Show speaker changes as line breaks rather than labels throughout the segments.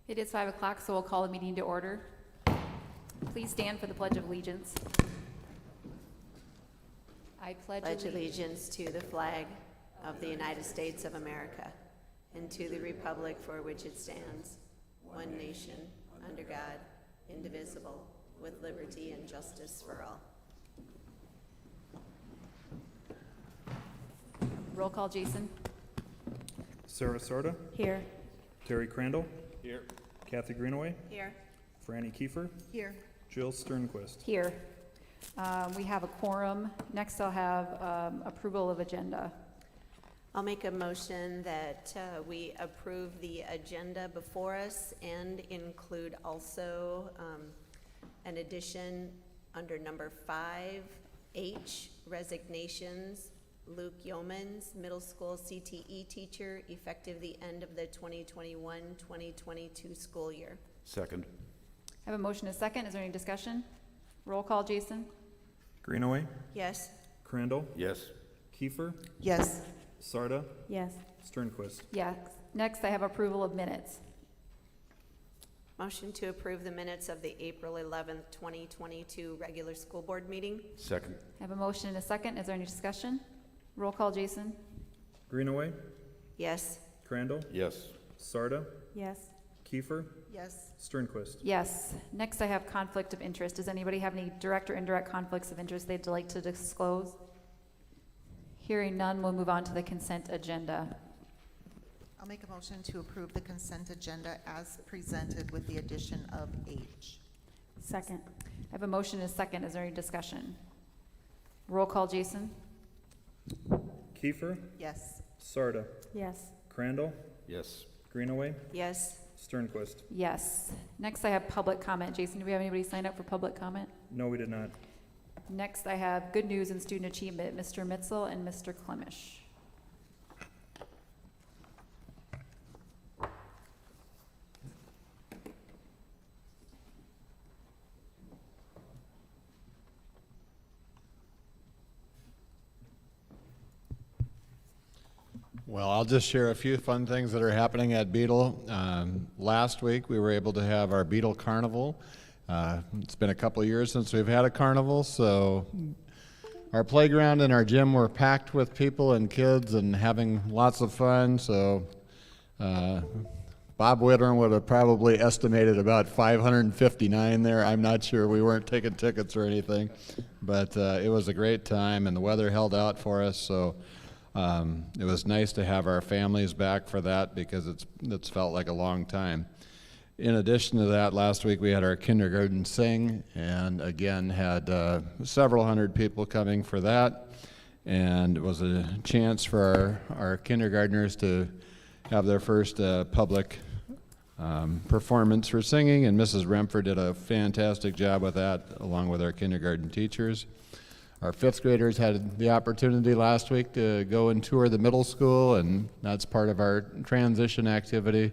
It is 5 o'clock, so we'll call the meeting to order. Please stand for the Pledge of Allegiance. I
Pledge allegiance to the flag of the United States of America and to the republic for which it stands, one nation, under God, indivisible, with liberty and justice for all.
Roll call, Jason.
Sarah Sarda,
Here.
Terry Crandall,
Here.
Kathy Greenaway,
Here.
Franny Kiefer,
Here.
Jill Sternquist.
Here. We have a quorum. Next, I'll have approval of agenda.
I'll make a motion that we approve the agenda before us and include also an addition under number 5H, resignations. Luke Yeomans, middle school CTE teacher, effective the end of the 2021-2022 school year.
Second.
I have a motion and a second. Is there any discussion? Roll call, Jason.
Greenaway,
Yes.
Crandall,
Yes.
Kiefer,
Yes.
Sarda,
Yes.
Sternquist.
Yes. Next, I have approval of minutes.
Motion to approve the minutes of the April 11th, 2022 regular school board meeting.
Second.
I have a motion and a second. Is there any discussion? Roll call, Jason.
Greenaway,
Yes.
Crandall,
Yes.
Sarda,
Yes.
Kiefer,
Yes.
Sternquist.
Yes. Next, I have conflict of interest. Does anybody have any direct or indirect conflicts of interest they'd like to disclose? Hearing none, we'll move on to the consent agenda.
I'll make a motion to approve the consent agenda as presented with the addition of H.
Second. I have a motion and a second. Is there any discussion? Roll call, Jason.
Kiefer,
Yes.
Sarda,
Yes.
Crandall,
Yes.
Greenaway,
Yes.
Sternquist.
Yes. Next, I have public comment. Jason, do we have anybody sign up for public comment?
No, we did not.
Next, I have good news and student achievement, Mr. Mitzel and Mr. Clemish.
Well, I'll just share a few fun things that are happening at Beetle. Last week, we were able to have our Beetle Carnival. It's been a couple of years since we've had a carnival, so our playground and our gym were packed with people and kids and having lots of fun. So Bob Whitterin would have probably estimated about 559 there. I'm not sure. We weren't taking tickets or anything, but it was a great time, and the weather held out for us. So it was nice to have our families back for that because it's felt like a long time. In addition to that, last week we had our kindergarten sing, and again had several hundred people coming for that, and it was a chance for our kindergartners to have their first public performance for singing, and Mrs. Remfer did a fantastic job with that, along with our kindergarten teachers. Our fifth graders had the opportunity last week to go and tour the middle school, and that's part of our transition activity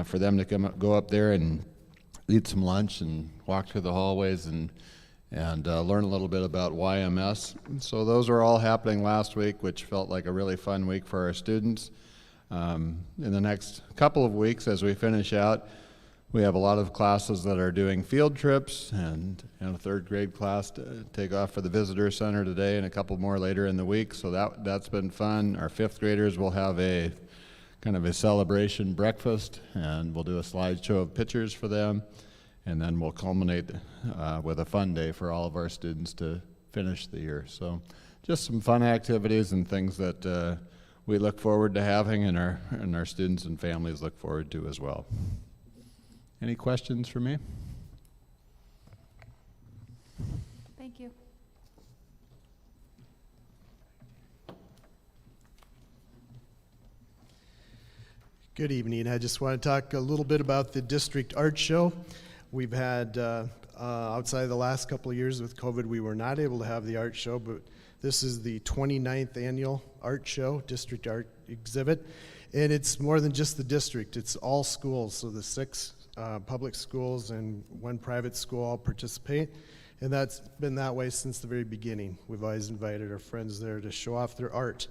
for them to go up there and eat some lunch and walk through the hallways and learn a little bit about YMS. So those are all happening last week, which felt like a really fun week for our students. In the next couple of weeks, as we finish out, we have a lot of classes that are doing field trips, and a third grade class to take off for the visitor center today and a couple more later in the week, so that's been fun. Our fifth graders will have a kind of a celebration breakfast, and we'll do a slideshow of pictures for them, and then we'll culminate with a fun day for all of our students to finish the year. So just some fun activities and things that we look forward to having, and our students and families look forward to as well. Any questions for me?
Thank you.
Good evening. I just want to talk a little bit about the district art show. We've had, outside of the last couple of years with COVID, we were not able to have the art show, but this is the 29th annual art show, district art exhibit. And it's more than just the district, it's all schools. So the 6 public schools and 1 private school all participate. And that's been that way since the very beginning. We've always invited our friends there to show off their art.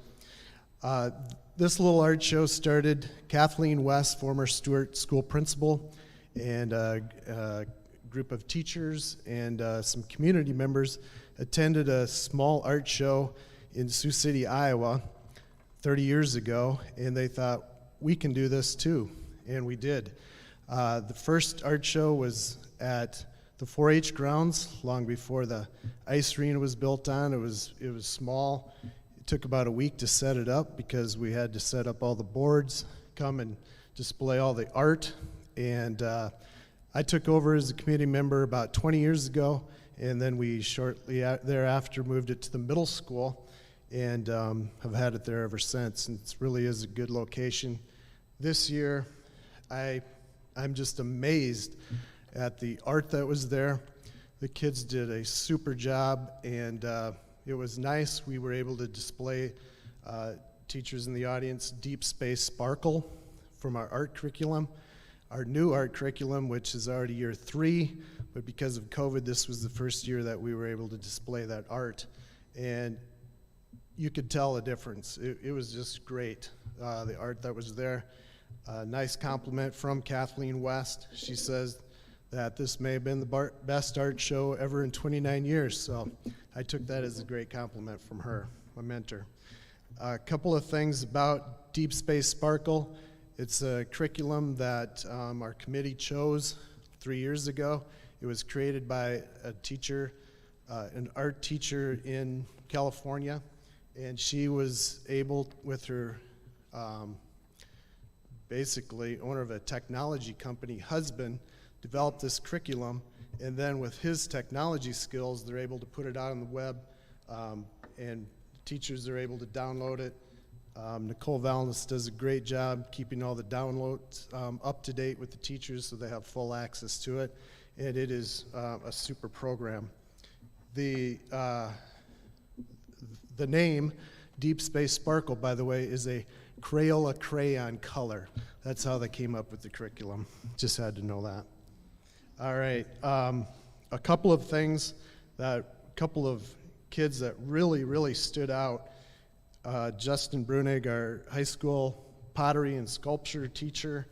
Uh, This little art show started, Kathleen West, former Stewart School principal, and a group of teachers and some community members attended a small art show in Sioux City, Iowa, 30 years ago, and they thought, we can do this too, and we did. The first art show was at the 4-H grounds long before the ice arena was built on. It was small. It took about a week to set it up because we had to set up all the boards, come and display all the art. And I took over as a community member about 20 years ago, and then we shortly thereafter moved it to the middle school, and have had it there ever since. And it really is a good location. This year, I'm just amazed at the art that was there. The kids did a super job, and it was nice. We were able to display, teachers in the audience, Deep Space Sparkle from our art curriculum. Our new art curriculum, which is already year 3, but because of COVID, this was the first year that we were able to display that art. And you could tell a difference. It was just great, the art that was there. Nice compliment from Kathleen West. She says that this may have been the best art show ever in 29 years, so I took that as a great compliment from her, my mentor. A couple of things about Deep Space Sparkle. It's a curriculum that our committee chose 3 years ago. It was created by a teacher, an art teacher in California, and she was able, with her basically owner of a technology company husband, developed this curriculum, and then with his technology skills, they're able to put it out on the web, and teachers are able to download it. Nicole Valnis does a great job keeping all the downloads up to date with the teachers so they have full access to it, and it is a super program. The name Deep Space Sparkle, by the way, is a Crayola crayon color. That's how they came up with the curriculum. Just had to know that. All right, a couple of things a couple of kids that really stood out. Justin Brunig, our high school pottery and sculpture teacher,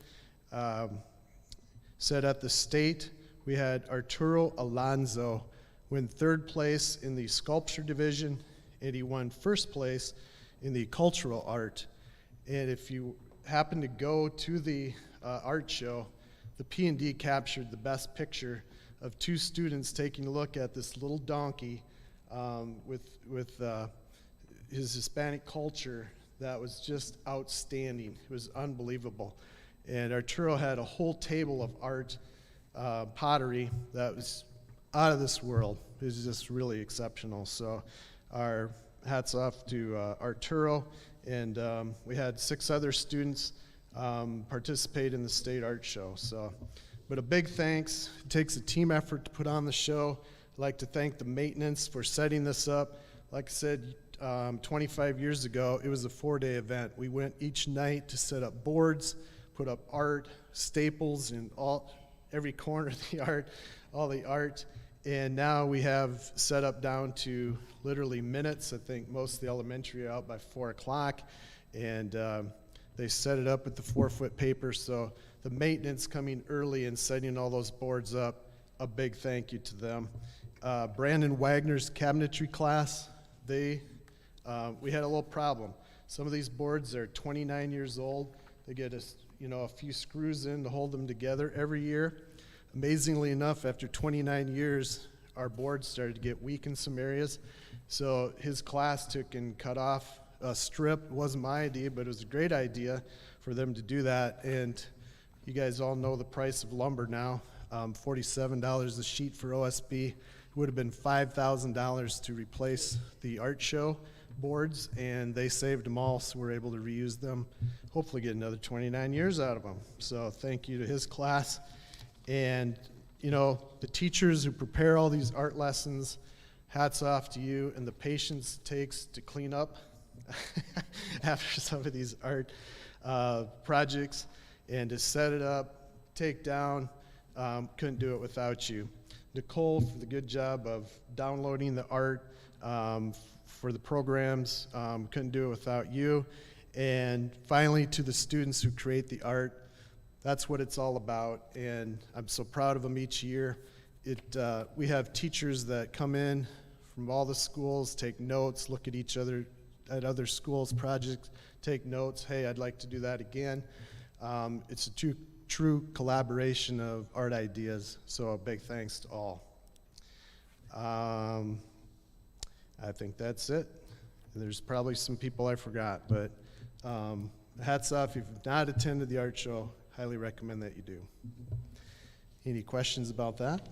said at the state we had Arturo Alonso win 3rd place in the sculpture division, and he won 1st place in the cultural art. And if you happen to go to the art show, the P&D captured the best picture of 2 students taking a look at this little donkey with his Hispanic culture that was just outstanding. It was unbelievable. And Arturo had a whole table of art, pottery, that was out of this world. It was just really exceptional. So our hats off to Arturo. And we had 6 other students participate in the state art show. But a big thanks. It takes a team effort to put on the show. I'd like to thank the maintenance for setting this up. Like I said, 25 years ago, it was a 4-day event. We went each night to set up boards, put up art, staples in every corner of the art, all the art. And now we have set up down to literally minutes. I think most of the elementary are out by 4 o'clock. And they set it up with the 4-foot paper. So the maintenance coming early and setting all those boards up, a big thank you to them. Brandon Wagner's cabinetry class, we had a little problem. Some of these boards are 29 years old. They get a few screws in to hold them together every year. Amazingly enough, after 29 years, our boards started to get weak in some areas. So his class took and cut off a strip. It wasn't my idea, but it was a great idea for them to do that. And you guys all know the price of lumber now, $47 a sheet for OSB. It would have been $5,000 to replace the art show boards, and they saved them all, so we're able to reuse them, hopefully get another 29 years out of them. So thank you to his class. And, the teachers who prepare all these art lessons, hats off to you, and the patience it takes to clean up after some of these art projects and to set it up, take down. Couldn't do it without you. Nicole, for the good job of downloading the art for the programs. Couldn't do it without you. And finally, to the students who create the art, that's what it's all about, and I'm so proud of them each year. We have teachers that come in from all the schools, take notes, look at each other, at other schools' projects, take notes. Hey, I'd like to do that again. It's a true collaboration of art ideas, so a big thanks to all. I think that's it. There's probably some people I forgot, but hats off. If you've not attended the art show, highly recommend that you do. Any questions about that?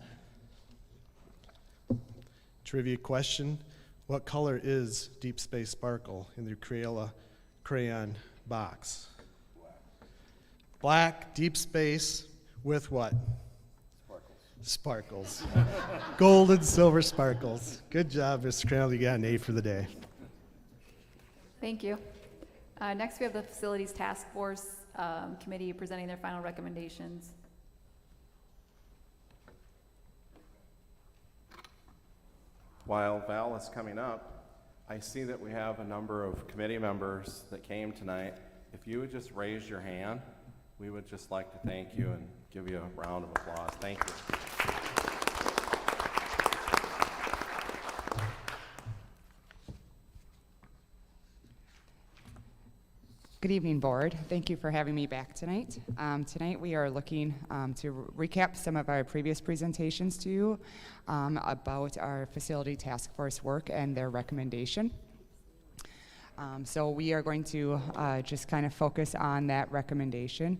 Trivia question: what color is Deep Space Sparkle in the Crayola crayon box? Black. Deep space with what? Sparkles. Gold and silver sparkles. Good job, Mr. Crandall. You got an A for the day.
Thank you. Next, we have the Facilities Task Force Committee presenting their final recommendations.
While Val is coming up, I see that we have a number of committee members that came tonight. If you would just raise your hand, we would just like to thank you and give you a round of applause. Thank you.
Good evening, Board. Thank you for having me back tonight. Tonight we are looking to recap some of our previous presentations to you about our facility task force work and their recommendation. So we are going to just kind of focus on that recommendation.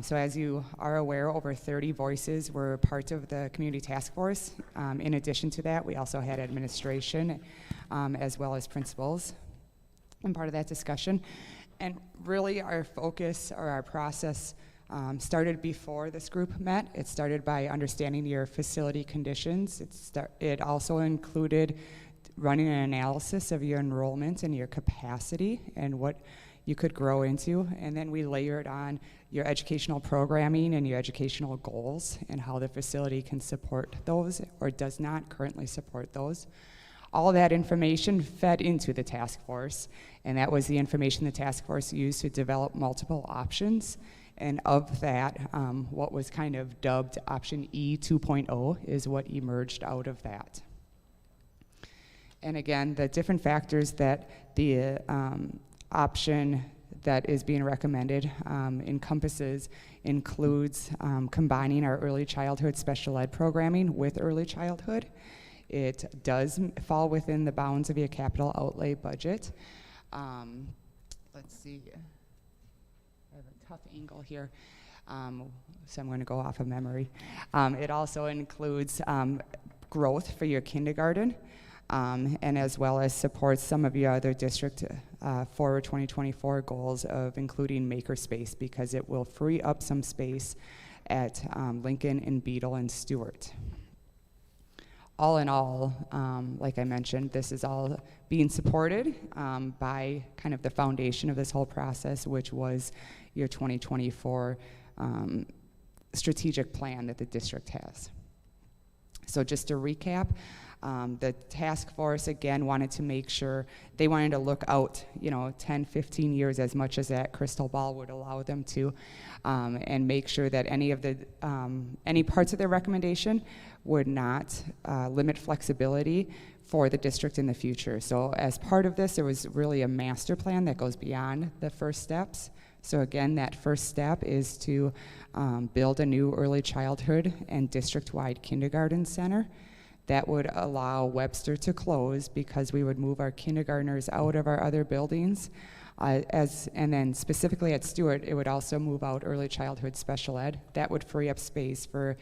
So as you are aware, over 30 voices were part of the community task force. In addition to that, we also had administration as well as principals and part of that discussion. And really our focus or our process started before this group met. It started by understanding your facility conditions. It also included running an analysis of your enrollment and your capacity and what you could grow into. And then we layered on your educational programming and your educational goals and how the facility can support those or does not currently support those. All that information fed into the task force, and that was the information the task force used to develop multiple options. And of that, what was kind of dubbed option E 2.0 is what emerged out of that. And again, the different factors that the option that is being recommended includes combining our early childhood special ed programming with early childhood. It does fall within the bounds of your capital outlay budget. Let's see. I have a tough angle here, so I'm going to go off of memory. It also includes growth for your kindergarten, and as well as supports some of your other district forward 2024 goals of including makerspace, because it will free up some space at Lincoln and Beetle and Stewart. All in all, like I mentioned, this is all being supported by kind of the foundation of this whole process, which was your 2024 strategic plan that the district has. So just to recap, the task force, again, wanted to make sure, they wanted to look out, 10, 15 years, as much as that crystal ball would allow them to, and make sure that any parts of their recommendation would not limit flexibility for the district in the future. So as part of this, there was really a master plan that goes beyond the first steps. So again, that first step is to build a new early childhood and district-wide kindergarten center that would allow Webster to close, because we would move our kindergartners out of our other buildings. And then specifically at Stewart, it would also move out early childhood special ed. That would free up space for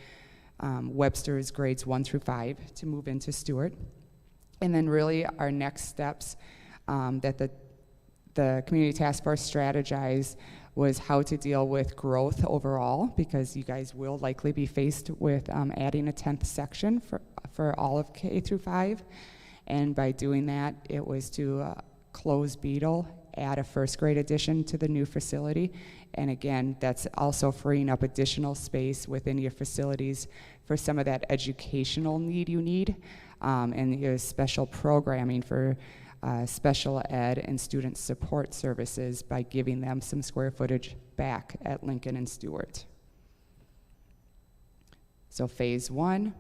Webster's grades 1 through 5 to move into Stewart. And then really our next steps that the community task force strategized was how to deal with growth overall, because you guys will likely be faced with adding a 10th section for all of K through 5. And by doing that, it was to close Beetle, add a first grade addition to the new facility. And again, that's also freeing up additional space within your facilities for some of that educational need you need, and your special programming for special ed and student support services by giving them some square footage back at Lincoln and Stewart. So phase 1,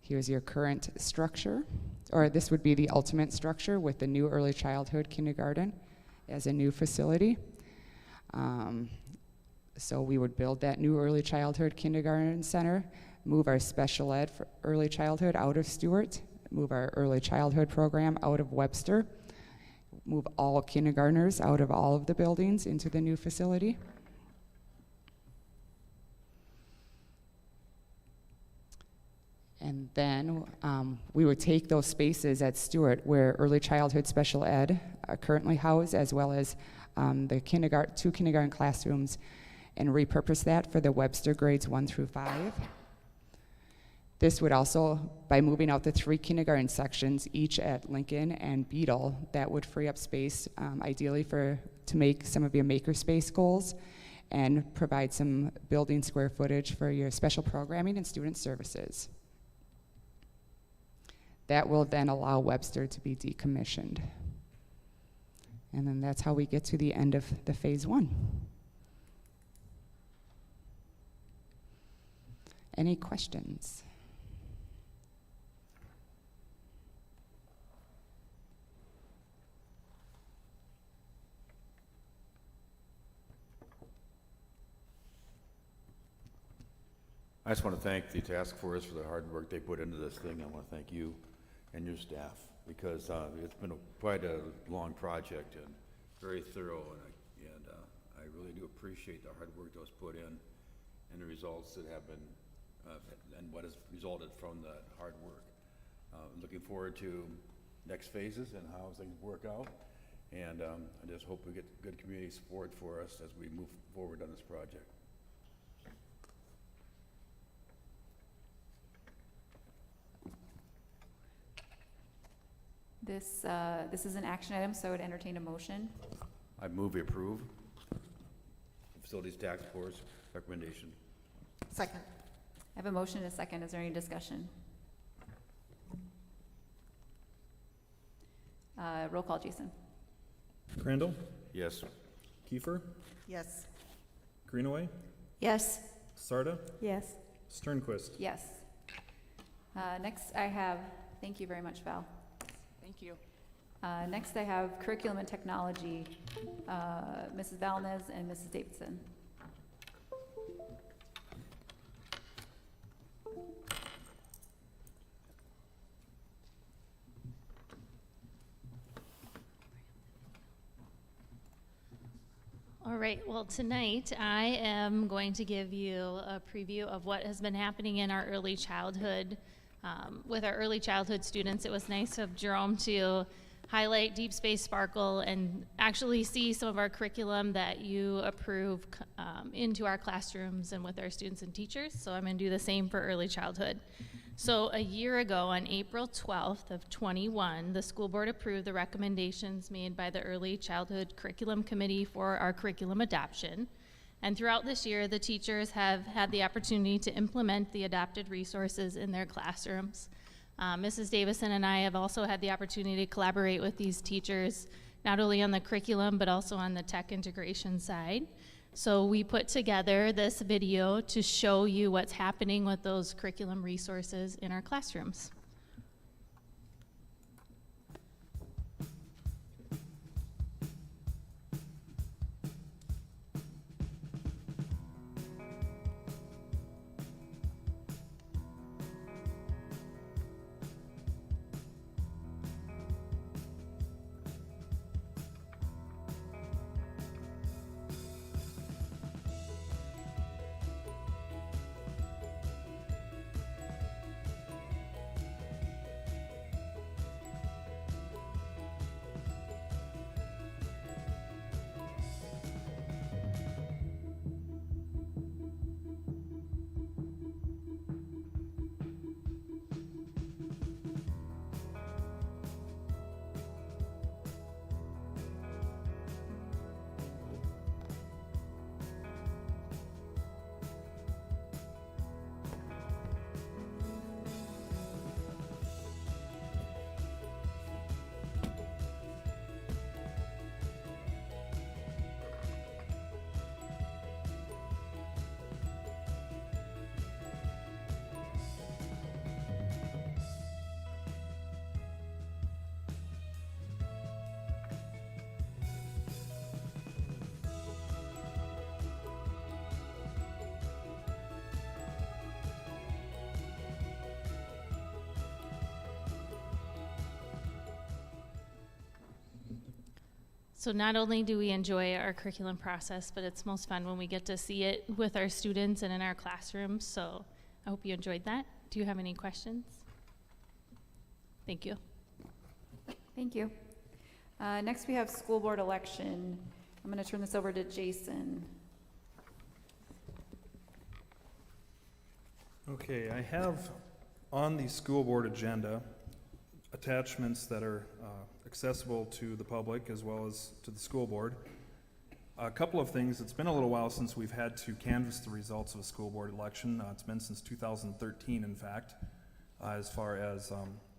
here's your current structure, or this would be the ultimate structure with the new early childhood kindergarten as a new facility. So we would build that new early childhood kindergarten center, move our special ed for early childhood out of Stewart, move our early childhood program out of Webster, move all kindergartners out of all of the buildings into the new facility. And then we would take those spaces at Stewart where early childhood special ed are currently housed, as well as the two kindergarten classrooms, and repurpose that for the Webster grades 1 through 5. This would also, by moving out the 3 kindergarten sections, each at Lincoln and Beetle, that would free up space, ideally to make some of your makerspace goals and provide some building square footage for your special programming and student services. That will then allow Webster to be decommissioned. And then that's how we get to the end of the phase 1. Any questions?
I just want to thank the task force for the hard work they put into this thing. I want to thank you and your staff, because it's been quite a long project and very thorough, and I really do appreciate the hard work that was put in and the results that have been and what has resulted from that hard work. Looking forward to next phases and how things work out, and I just hope we get good community support for us as we move forward on this project.
This is an action item, so I would entertain a motion.
I move we approve the Facilities Task Force recommendation.
Second.
I have a motion and a second. Is there any discussion? Roll call, Jason.
Crandall,
Yes.
Kiefer,
Yes.
Greenaway,
Yes.
Sarda,
Yes.
Sternquist.
Yes. Next I have, thank you very much, Val.
Thank you.
Next I have curriculum and technology, Mrs. Valnez and Mrs. Davidson.
All right, well, tonight I am going to give you a preview of what has been happening in our early childhood, with our early childhood students. It was nice of Jerome to highlight Deep Space Sparkle and actually see some of our curriculum that you approve into our classrooms and with our students and teachers. So I'm going to do the same for early childhood. So a year ago, on April 12th of 21, the school board approved the recommendations made by the Early Childhood Curriculum Committee for our curriculum adoption. And throughout this year, the teachers have had the opportunity to implement the adopted resources in their classrooms. Mrs. Davison and I have also had the opportunity to collaborate with these teachers, not only on the curriculum, but also on the tech integration side. So we put together this video to show you what's happening with those curriculum resources in our classrooms. So not only do we enjoy our curriculum process, but it's most fun when we get to see it with our students and in our classrooms. So I hope you enjoyed that. Do you have any questions? Thank you.
Thank you. Next, we have school board election. I'm going to turn this over to Jason.
Okay, I have on the school board agenda attachments that are accessible to the public as well as to the school board. A couple of things. It's been a little while since we've had to canvass the results of a school board election. It's been since 2013, in fact, as far as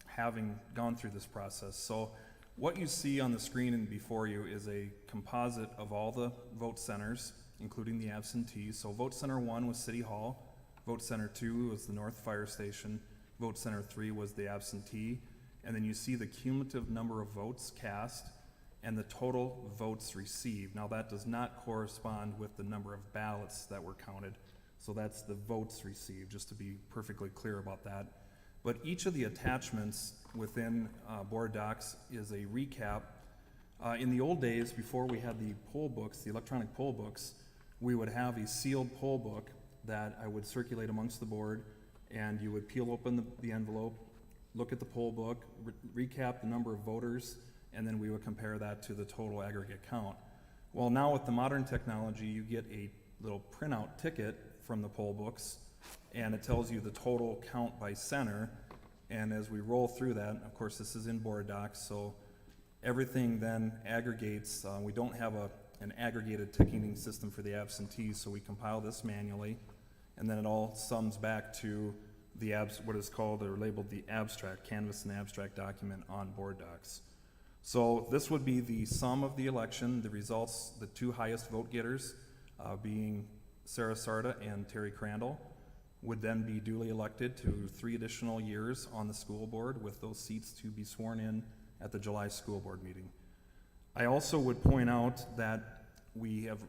having gone through this process. So what you see on the screen and before you is a composite of all the vote centers, including the absentees. So vote center 1 was City Hall, vote center 2 was the North Fire Station, vote center 3 was the absentee, and then you see the cumulative number of votes cast and the total votes received. Now that does not correspond with the number of ballots that were counted, so that's the votes received, just to be perfectly clear about that. But each of the attachments within board docs is a recap. In the old days, before we had the poll books, the electronic poll books, we would have a sealed poll book that I would circulate amongst the board, and you would peel open the envelope, look at the poll book, recap the number of voters, and then we would compare that to the total aggregate count. Well, now with the modern technology, you get a little printout ticket from the poll books, and it tells you the total count by center. And as we roll through that, of course, this is in board docs, so everything then aggregates. We don't have an aggregated ticketing system for the absentees, so we compile this manually, and then it all sums back to the what is called or labeled the abstract, canvas and abstract document on board docs. So this would be the sum of the election, the results, the two highest vote getters being Sarah Sarda and Terry Crandall, would then be duly elected to 3 additional years on the school board, with those seats to be sworn in at the July school board meeting. I also would point out that we have,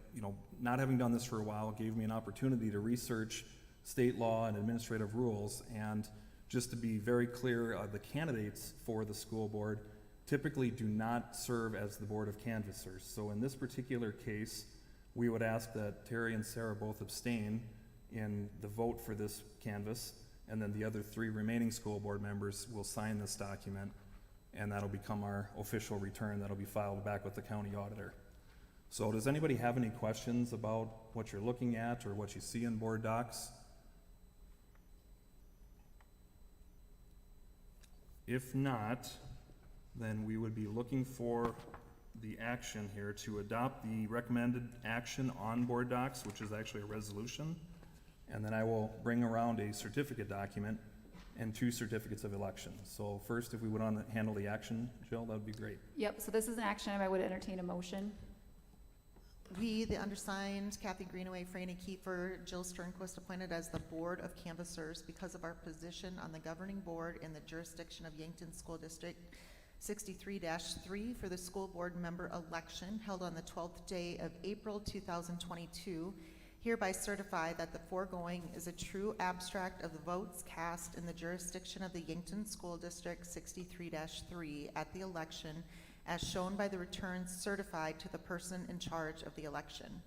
not having done this for a while, gave me an opportunity to research state law and administrative rules. And just to be very clear, the candidates for the school board typically do not serve as the board of canvassers. So in this particular case, we would ask that Terry and Sarah both abstain in the vote for this canvass, and then the other 3 remaining school board members will sign this document, and that'll become our official return that'll be filed back with the county auditor. So does anybody have any questions about what you're looking at or what you see in board docs? If not, then we would be looking for the action here to adopt the recommended action on board docs, which is actually a resolution. And then I will bring around a certificate document and 2 certificates of election. So first, if we would handle the action, Jill, that would be great.
Yep, so this is an action item. I would entertain a motion.
We, the undersigned, Kathy Greenaway, Franny Kiefer, Jill Sternquist, appointed as the Board of Canvassers because of our position on the governing board in the jurisdiction of Yankton School District 63-3 for the school board member election held on the 12th day of April 2022, hereby certify that the foregoing is a true abstract of the votes cast in the jurisdiction of the Yankton School District 63-3 at the election, as shown by the returns certified to the person in charge of the election.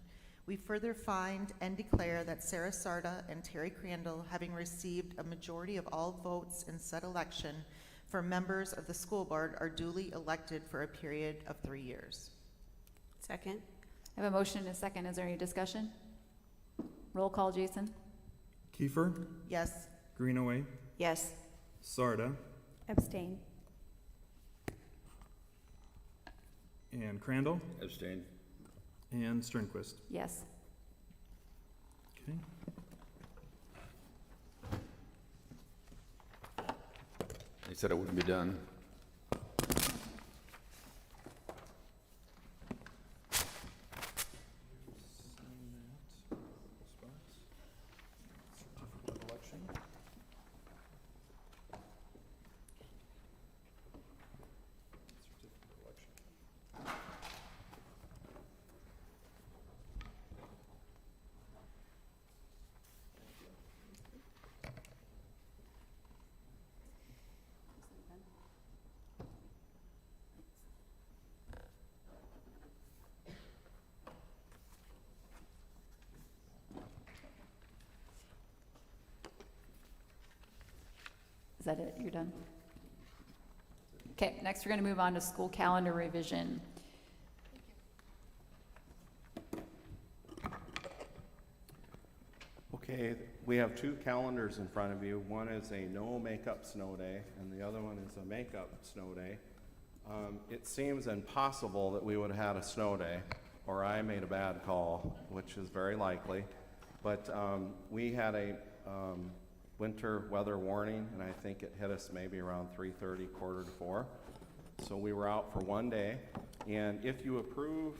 We further find and declare that Sarah Sarda and Terry Crandall, having received a majority of all votes in said election for members of the school board, are duly elected for a period of 3 years.
Second?
I have a motion and a second. Is there any discussion? Roll call, Jason.
Kiefer,
Yes.
Greenaway,
Yes.
Sarda,
Abstain.
and Crandall,
Abstain.
and Sternquist.
Yes.
Okay.
They said it wouldn't be done.
Is that it? You're done? Okay, next we're going to move on to school calendar revision.
Okay, we have two calendars in front of you. One is a no makeup snow day, and the other one is a makeup snow day. It seems impossible that we would have had a snow day, or I made a bad call, which is very likely. But we had a winter weather warning, and I think it hit us maybe around 3:30, 3:45. So we were out for one day, and if you approve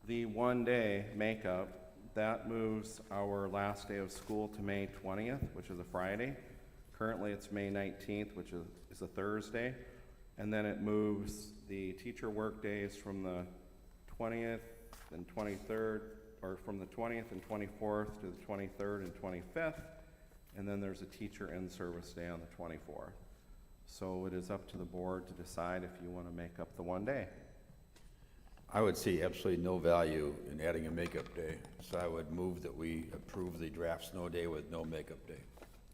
the one-day makeup, that moves our last day of school to May 20th, which is a Friday. Currently, it's May 19th, which is a Thursday. And then it moves the teacher work days from the 20th and 23rd, or from the 20th and 24th to the 23rd and 25th. And then there's a teacher in-service day on the 24th. So it is up to the board to decide if you want to make up the one day.
I would see absolutely no value in adding a makeup day, so I would move that we approve the draft snow day with no makeup day.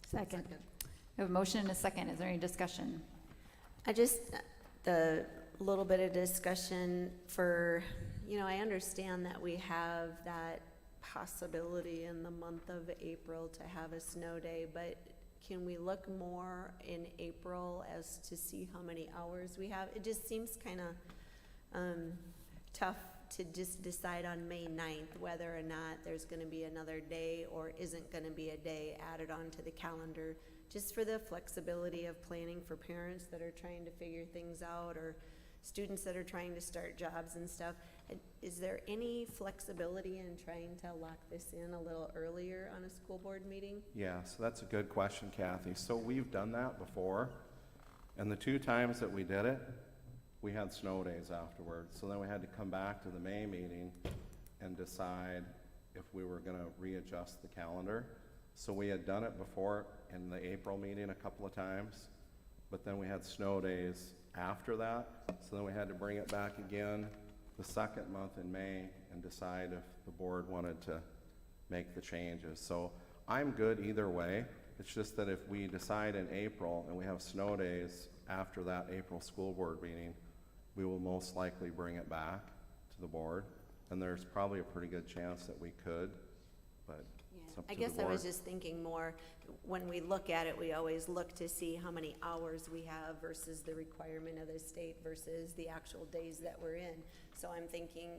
Second. We have a motion and a second. Is there any discussion?
The little bit of discussion for, I understand that we have that possibility in the month of April to have a snow day, but can we look more in April as to see how many hours we have? It just seems kind of tough to just decide on May 9th whether or not there's going to be another day or isn't going to be a day added onto the calendar, just for the flexibility of planning for parents that are trying to figure things out, or students that are trying to start jobs and stuff. Is there any flexibility in trying to lock this in a little earlier on a school board meeting?
Yeah, so that's a good question, Kathy. So we've done that before, and the two times that we did it, we had snow days afterwards. So then we had to come back to the May meeting and decide if we were going to readjust the calendar. So we had done it before in the April meeting a couple of times, but then we had snow days after that. So then we had to bring it back again the second month in May and decide if the board wanted to make the changes. So I'm good either way. It's just that if we decide in April and we have snow days after that April school board meeting, we will most likely bring it back to the board. And there's probably a pretty good chance that we could, but it's up to
I
the
guess I
board.
was just thinking more, when we look at it, we always look to see how many hours we have versus the requirement of the state versus the actual days that we're in. So I'm thinking,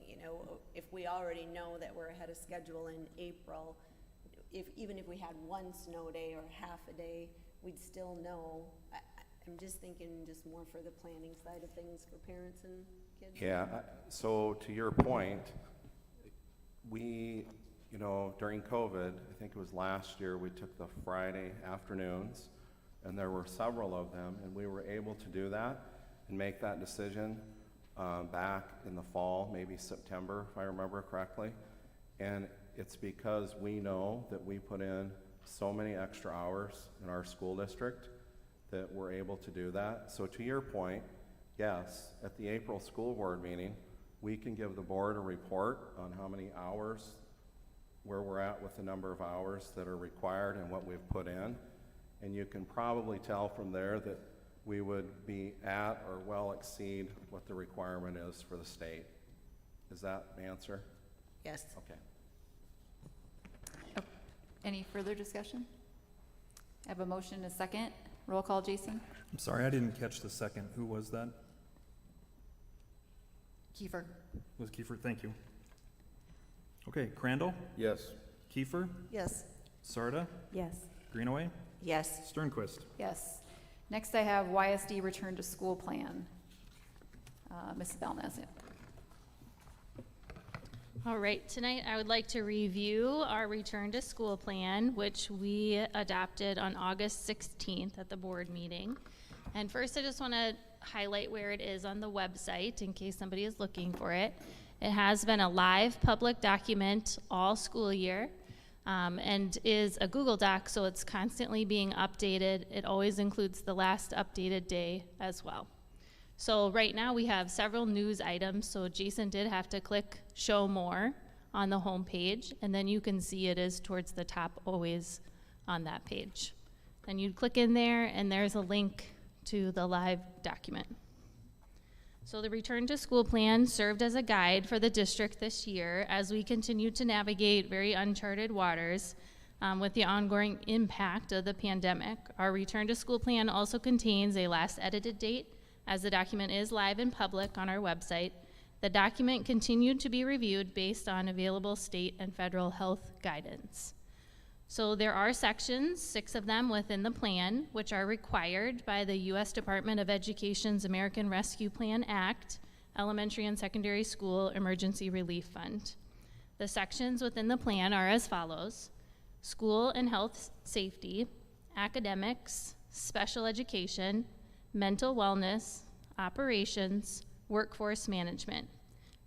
if we already know that we're ahead of schedule in April, even if we had one snow day or half a day, we'd still know. I'm just thinking just more for the planning side of things for parents and kids.
Yeah, so to your point, we, during COVID, I think it was last year, we took the Friday afternoons, and there were several of them, and we were able to do that and make that decision back in the fall, maybe September, if I remember correctly. And it's because we know that we put in so many extra hours in our school district that we're able to do that. So to your point, yes, at the April school board meeting, we can give the board a report on how many hours, where we're at with the number of hours that are required and what we've put in. And you can probably tell from there that we would be at or well exceed what the requirement is for the state. Is that the answer?
Yes.
Okay.
Any further discussion? I have a motion and a second. Roll call, Jason?
I'm sorry, I didn't catch the second. Who was that?
Kiefer.
Was Kiefer? Thank you. Okay, Crandall,
Yes.
Kiefer,
Yes.
Sarda,
Yes.
Greenaway,
Yes.
Sternquist.
Yes. Next I have YSD return to school plan. Mrs. Valnes.
All right, tonight I would like to review our return to school plan, which we adopted on August 16th at the board meeting. And first I just want to highlight where it is on the website in case somebody is looking for it. It has been a live public document all school year and is a Google Doc, so it's constantly being updated. It always includes the last updated day as well. So right now we have several news items, so Jason did have to click show more on the home page, and then you can see it is towards the top always on that page. Then you'd click in there, and there's a link to the live document. So the Return to School plan served as a guide for the district this year as we continue to navigate very uncharted waters with the ongoing impact of the pandemic. Our Return to School plan also contains a last edited date, as the document is live and public on our website. The document continued to be reviewed based on available state and federal health guidance. So there are sections, 6 of them within the plan, which are required by the U.S. Department of Education's American Rescue Plan Act, Elementary and Secondary School Emergency Relief Fund. The sections within the plan are as follows: school and health safety, academics, special education, mental wellness, operations, workforce management.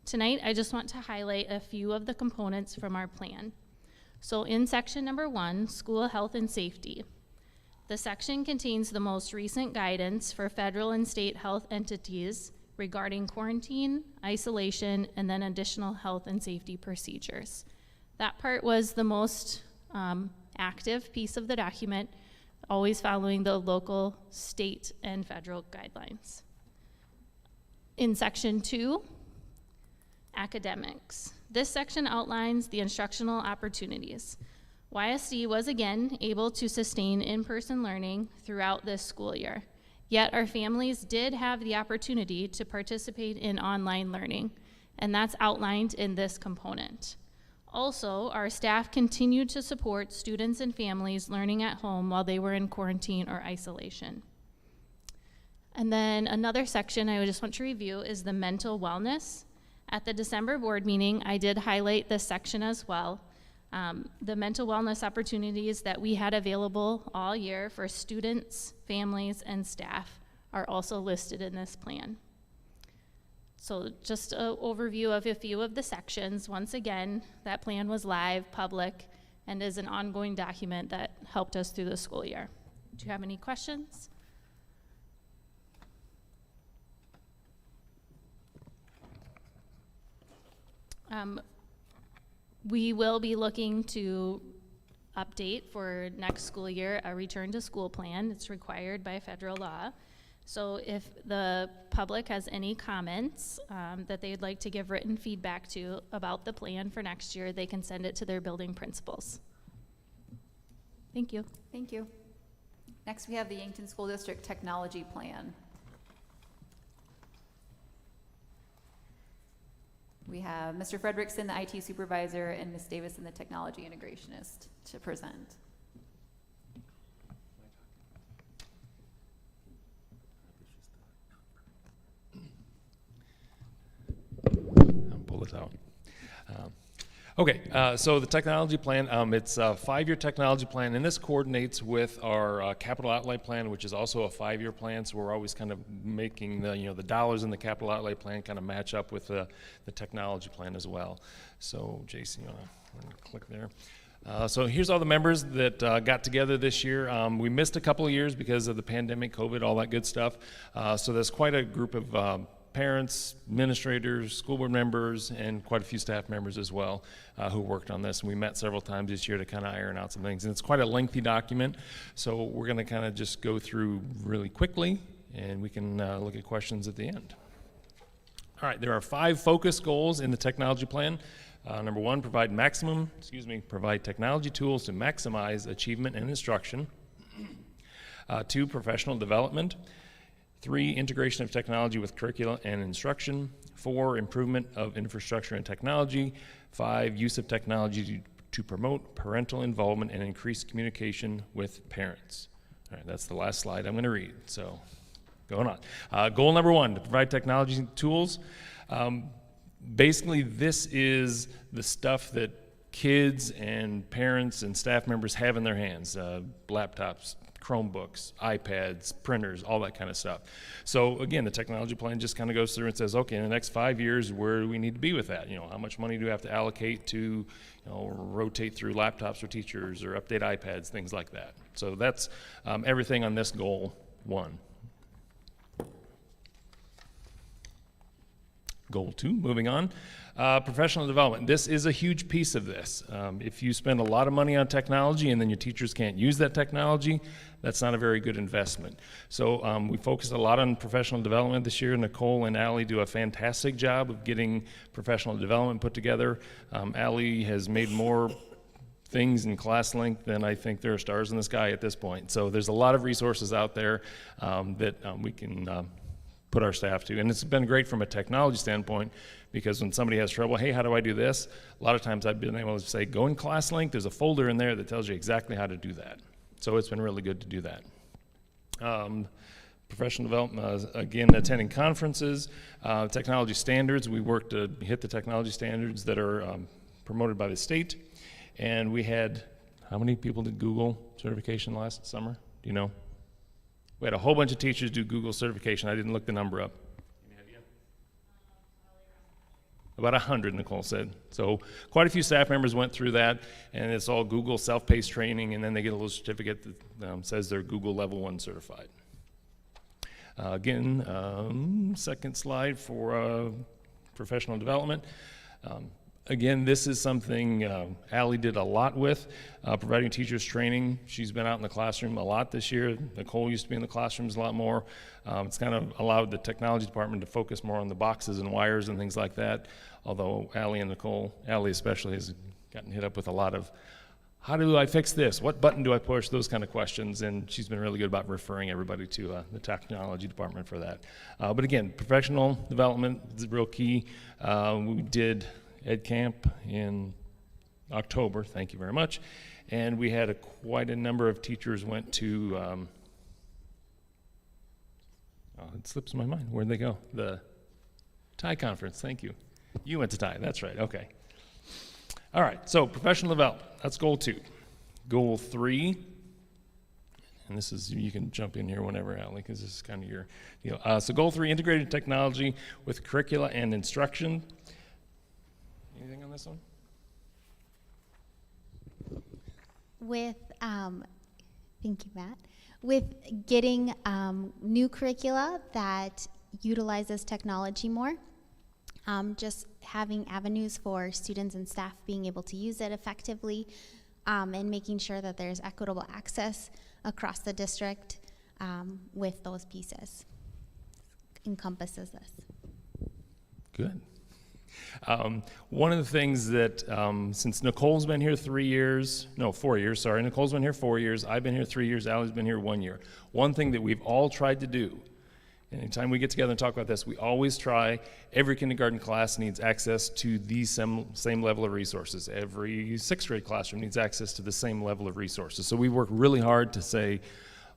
Tonight, I just want to highlight a few of the components from our plan. So in section number 1, school health and safety, the section contains the most recent guidance for federal and state health entities regarding quarantine, isolation, and then additional health and safety procedures. That part was the most active piece of the document, always following the local, state, and federal guidelines. In section 2, academics. This section outlines the instructional opportunities. YSD was again able to sustain in-person learning throughout this school year, yet our families did have the opportunity to participate in online learning, and that's outlined in this component. Also, our staff continued to support students and families learning at home while they were in quarantine or isolation. And then another section I would just want to review is the mental wellness. At the December board meeting, I did highlight this section as well. The mental wellness opportunities that we had available all year for students, families, and staff are also listed in this plan. So just an overview of a few of the sections. Once again, that plan was live, public, and is an ongoing document that helped us through the school year. Do you have any questions? We will be looking to update for next school year a return to school plan. It's required by federal law. So if the public has any comments that they'd like to give written feedback to about the plan for next year, they can send it to their building principals. Thank you.
Thank you. Next, we have the Yankton School District Technology Plan. We have Mr. Frederickson, the IT supervisor, and Ms. Davison, the technology integrationist, to present.
I'll pull this out. So the technology plan, it's a 5-year technology plan, and this coordinates with our capital outlay plan, which is also a 5-year plan. So we're always kind of making the dollars in the capital outlay plan kind of match up with the technology plan as well. So Jason, you want to click there? So here's all the members that got together this year. We missed a couple of years because of the pandemic, COVID, all that good stuff. So there's quite a group of parents, administrators, school board members, and quite a few staff members as well who worked on this. And we met several times this year to kind of iron out some things. And it's quite a lengthy document, so we're going to kind of just go through really quickly, and we can look at questions at the end. All right, there are 5 focus goals in the technology plan. Number 1, provide technology tools to maximize achievement and instruction. 2, professional development. 3, integration of technology with curricula and instruction. 4, improvement of infrastructure and technology. 5, use of technology to promote parental involvement and increase communication with parents. All right, that's the last slide I'm going to read. So, going on. Goal number 1, to provide technology tools. Basically, this is the stuff that kids and parents and staff members have in their hands, laptops, Chromebooks, iPads, printers, all that kind of stuff. So again, the technology plan just kind of goes through and says, okay, in the next 5 years, where do we need to be with that? How much money do we have to allocate to, rotate through laptops for teachers or update iPads, things like that. So that's everything on this goal 1. Goal 2, moving on. Professional development. This is a huge piece of this. If you spend a lot of money on technology and then your teachers can't use that technology, that's not a very good investment. So we focused a lot on professional development this year. Nicole and Allie do a fantastic job of getting professional development put together. Allie has made more things in ClassLink than I think there are stars in the sky at this point. So there's a lot of resources out there that we can put our staff to. And it's been great from a technology standpoint, because when somebody has trouble, hey, how do I do this? A lot of times I've been able to say, go in ClassLink, there's a folder in there that tells you exactly how to do that. So it's been really good to do that. Professional development, again, attending conferences, technology standards. We worked to hit the technology standards that are promoted by the state. And we had, how many people did Google certification last summer? Do you know? We had a whole bunch of teachers do Google certification. I didn't look the number up. Any idea? About 100, Nicole said. So quite a few staff members went through that, and it's all Google self-paced training, and then they get a little certificate that says they're Google Level 1 certified. Again, second slide for professional development. Again, this is something Allie did a lot with, providing teachers training. She's been out in the classroom a lot this year. Nicole used to be in the classrooms a lot more. It's kind of allowed the technology department to focus more on the boxes and wires and things like that, although Allie and Nicole, Allie especially, has gotten hit up with a lot of, how do I fix this? What button do I push? Those kind of questions, and she's been really good about referring everybody to the technology department for that. But again, professional development is real key. We did Ed Camp in October, thank you very much, and we had quite a number of teachers went to, it slips my mind, where'd they go? The TIE conference, thank you. You went to TIE, that's right, okay. All right, so professional development, that's goal 2. Goal 3, and this is, you can jump in here whenever, Allie, because this is kind of your deal. So goal 3, integrated technology with curricula and instruction. Anything on this one?
With, thank you, Matt. With getting new curricula that utilizes technology more, just having avenues for students and staff being able to use it effectively, and making sure that there's equitable access across the district with those pieces encompasses this.
Good. One of the things that, since Nicole's been here 4 years, sorry, Nicole's been here 4 years, I've been here 3 years, Allie's been here 1 year. One thing that we've all tried to do, anytime we get together and talk about this, we always try, every kindergarten class needs access to the same level of resources. Every 6th grade classroom needs access to the same level of resources. So we work really hard to say,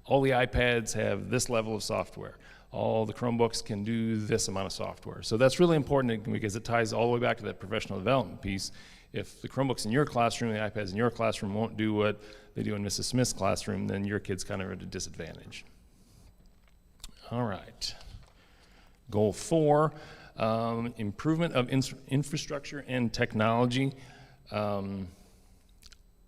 all the iPads have this level of software. All the Chromebooks can do this amount of software. So that's really important because it ties all the way back to that professional development piece. If the Chromebooks in your classroom, the iPads in your classroom won't do what they do in Mrs. Smith's classroom, then your kid's kind of at a disadvantage. All right. Goal 4, improvement of infrastructure and technology.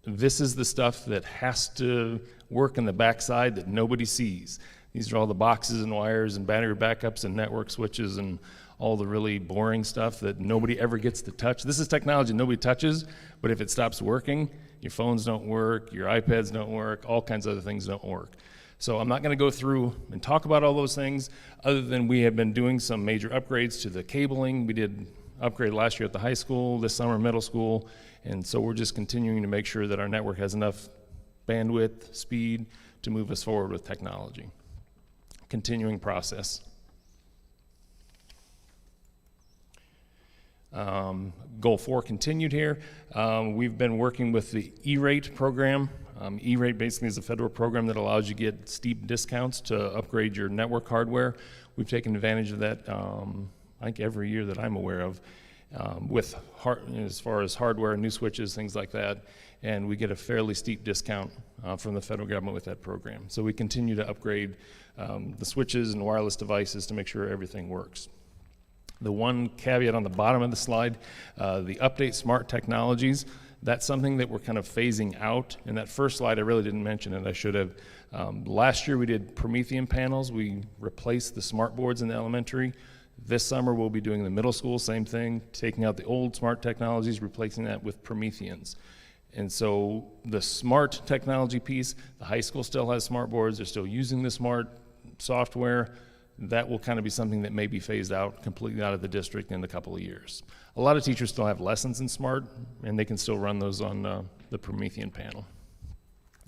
This is the stuff that has to work in the backside that nobody sees. These are all the boxes and wires and battery backups and network switches and all the really boring stuff that nobody ever gets to touch. This is technology nobody touches, but if it stops working, your phones don't work, your iPads don't work, all kinds of other things don't work. So I'm not going to go through and talk about all those things, other than we have been doing some major upgrades to the cabling. We did upgrade last year at the high school, this summer middle school, and so we're just continuing to make sure that our network has enough bandwidth, speed to move us forward with technology. Continuing process. Goal 4 continued here. We've been working with the E-rate program. E-rate basically is a federal program that allows you to get steep discounts to upgrade your network hardware. We've taken advantage of that, I think every year that I'm aware of, with as far as hardware, new switches, things like that, and we get a fairly steep discount from the federal government with that program. So we continue to upgrade the switches and wireless devices to make sure everything works. The one caveat on the bottom of the slide, the update smart technologies, that's something that we're kind of phasing out. In that first slide, I really didn't mention it, I should have. Last year we did Promethean panels. We replaced the smart boards in the elementary. This summer, we'll be doing the middle school, same thing, taking out the old smart technologies, replacing that with Prometheans. And so the smart technology piece, the high school still has smart boards, they're still using the smart software. That will kind of be something that may be phased out completely out of the district in a couple of years. A lot of teachers still have lessons in smart, and they can still run those on the Promethean panel.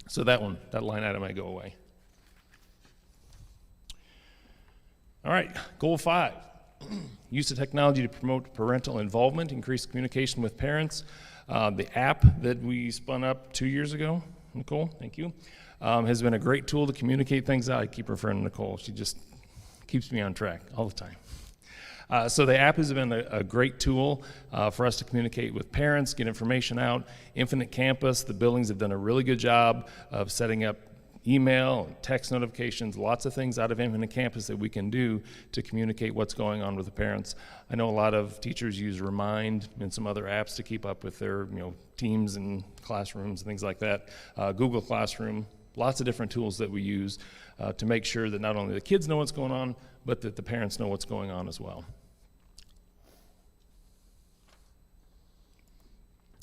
So that line item might go away. All right, goal 5. Use of technology to promote parental involvement, increase communication with parents. The app that we spun up 2 years ago, Nicole, thank you, has been a great tool to communicate things out. I keep referring to Nicole. She just keeps me on track all the time. So the app has been a great tool for us to communicate with parents, get information out. Infinite Campus, the buildings have done a really good job of setting up email, text notifications, lots of things out of Infinite Campus that we can do to communicate what's going on with the parents. I know a lot of teachers use Remind and some other apps to keep up with their teams and classrooms and things like that. Google Classroom, lots of different tools that we use to make sure that not only the kids know what's going on, but that the parents know what's going on as well.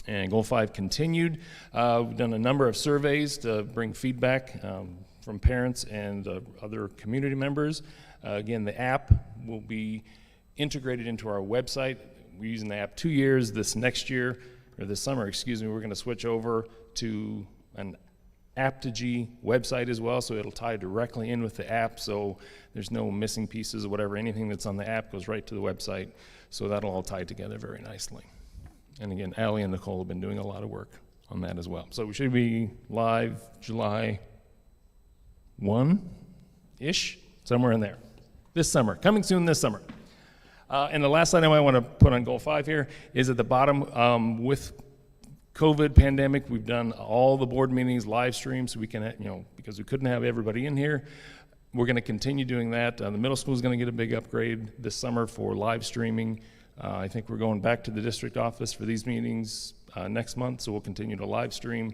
And Goal 5 continued. We've done a number of surveys to bring feedback from parents and other community members. Again, the app will be integrated into our website. We're using the app 2 years. This summer, we're going to switch over to an App2G website as well, so it'll tie directly in with the app, so there's no missing pieces or whatever. Anything that's on the app goes right to the website, so that'll all tie together very nicely. And again, Allie and Nicole have been doing a lot of work on that as well. So we should be live July 1-ish, somewhere in there. This summer, coming soon this summer. And the last item I want to put on Goal 5 here is at the bottom, with COVID pandemic, we've done all the board meetings live stream, so we can, because we couldn't have everybody in here. We're going to continue doing that. The middle school is going to get a big upgrade this summer for live streaming. I think we're going back to the district office for these meetings next month, so we'll continue to live stream.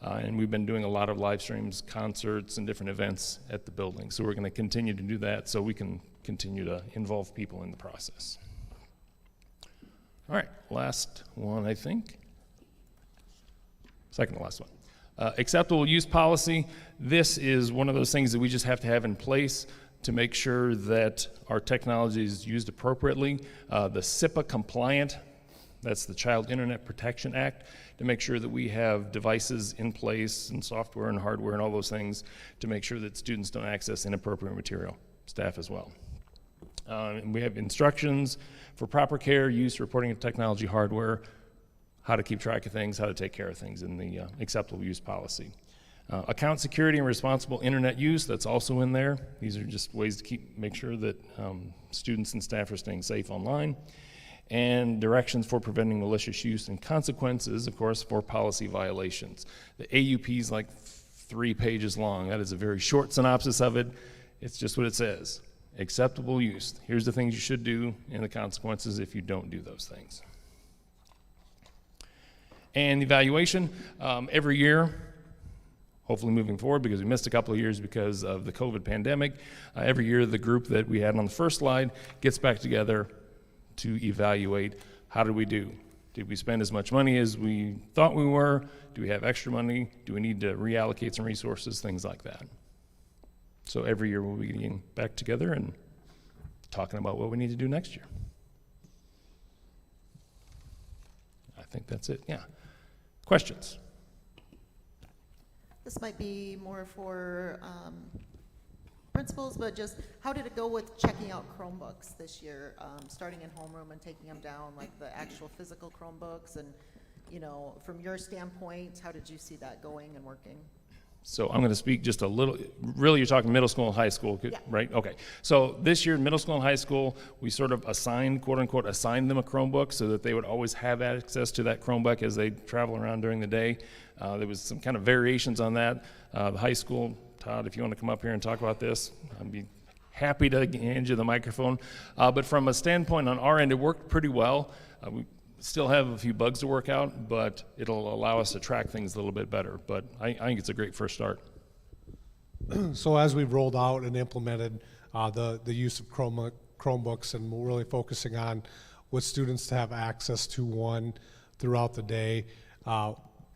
And we've been doing a lot of live streams, concerts, and different events at the building. So we're going to continue to do that so we can continue to involve people in the process. All right, last one, I think. Second to last one. Acceptable use policy. This is one of those things that we just have to have in place to make sure that our technology is used appropriately. The SIPA compliant, that's the Child Internet Protection Act, to make sure that we have devices in place and software and hardware and all those things to make sure that students don't access inappropriate material, staff as well. And we have instructions for proper care, use, reporting of technology hardware, how to keep track of things, how to take care of things in the acceptable use policy. Account security and responsible internet use, that's also in there. These are just ways to make sure that students and staff are staying safe online. And directions for preventing malicious use and consequences, of course, for policy violations. The AUP is like 3 pages long. That is a very short synopsis of it. It's just what it says. Acceptable use. Here's the things you should do and the consequences if you don't do those things. And evaluation, every year, hopefully moving forward, because we missed a couple of years because of the COVID pandemic. Every year, the group that we had on the first slide gets back together to evaluate how did we do. Did we spend as much money as we thought we were? Do we have extra money? Do we need to reallocate some resources? Things like that. So every year we'll be getting back together and talking about what we need to do next year. I think that's it, yeah. Questions?
This might be more for principals, but just how did it go with checking out Chromebooks this year, starting in homeroom and taking them down, like the actual physical Chromebooks? And, from your standpoint, how did you see that going and working?
So I'm going to speak just a little, really you're talking middle school and high school,
Yeah.
right? Okay. So this year in middle school and high school, we sort of assigned, quote unquote, assigned them a Chromebook so that they would always have access to that Chromebook as they travel around during the day. There was some kind of variations on that. The high school, Todd, if you want to come up here and talk about this, I'd be happy to hand you the microphone. But from a standpoint on our end, it worked pretty well. We still have a few bugs to work out, but it'll allow us to track things a little bit better. But I think it's a great first start.
So as we've rolled out and implemented the use of Chromebooks, and we're really focusing on with students to have access to one throughout the day.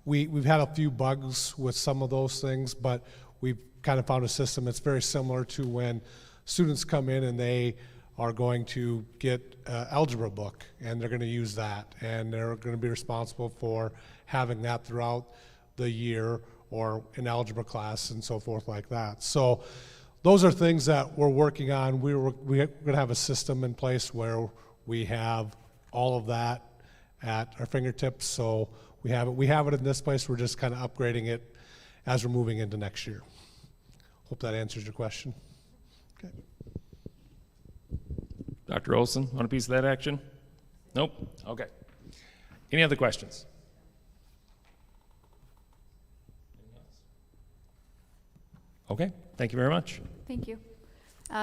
We've had a few bugs with some of those things, but we've kind of found a system that's very similar to when students come in and they are going to get an algebra book, and they're going to use that, and they're going to be responsible for having that throughout the year or in algebra class and so forth like that. So those are things that we're working on. We're going to have a system in place where we have all of that at our fingertips. So we have it in this place. We're just kind of upgrading it as we're moving into next year. Hope that answers your question. Okay.
Dr. Olson, want a piece of that action? Nope? Okay. Any other questions? Okay, thank you very much.
Thank you.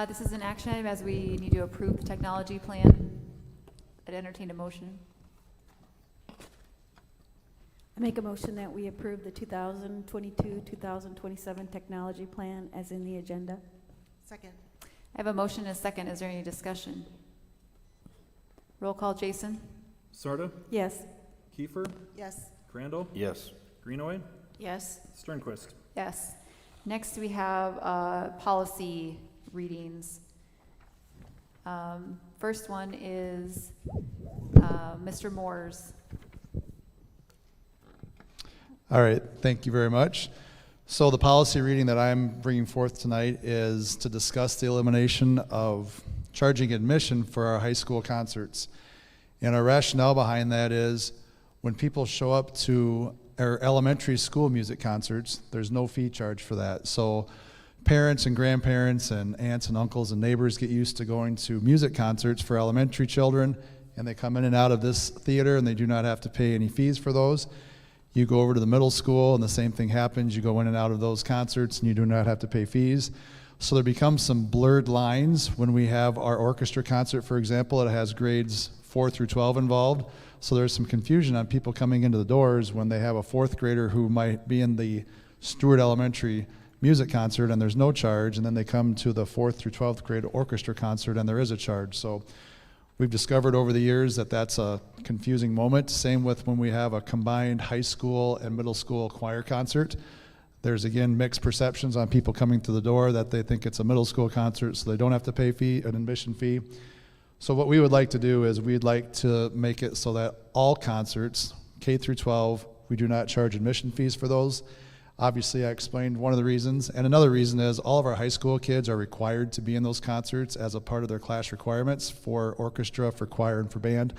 This is an action item as we need to approve the technology plan. I'd entertain a motion.
I make a motion that we approve the 2022-2027 technology plan as in the agenda.
Second.
I have a motion and a second. Is there any discussion? Roll call, Jason?
Sarda?
Yes.
Kiefer?
Yes.
Crandall?
Yes.
Greenaway?
Yes.
Sternquist?
Yes. Next, we have policy readings. First one is Mr. Moore's.
All right, thank you very much. So the policy reading that I'm bringing forth tonight is to discuss the elimination of charging admission for our high school concerts. And our rationale behind that is when people show up to our elementary school music concerts, there's no fee charge for that. So parents and grandparents and aunts and uncles and neighbors get used to going to music concerts for elementary children, and they come in and out of this theater and they do not have to pay any fees for those. You go over to the middle school and the same thing happens. You go in and out of those concerts and you do not have to pay fees. So there becomes some blurred lines when we have our orchestra concert, for example. It has grades 4 through 12 involved. So there's some confusion on people coming into the doors when they have a fourth grader who might be in the Stewart Elementary music concert and there's no charge, and then they come to the 4th through 12th grade orchestra concert and there is a charge. So we've discovered over the years that that's a confusing moment. Same with when we have a combined high school and middle school choir concert. There's, again, mixed perceptions on people coming to the door that they think it's a middle school concert, so they don't have to pay an admission fee. So what we would like to do is we'd like to make it so that all concerts, K through 12, we do not charge admission fees for those. Obviously, I explained one of the reasons. And another reason is all of our high school kids are required to be in those concerts as a part of their class requirements for orchestra, for choir, and for band.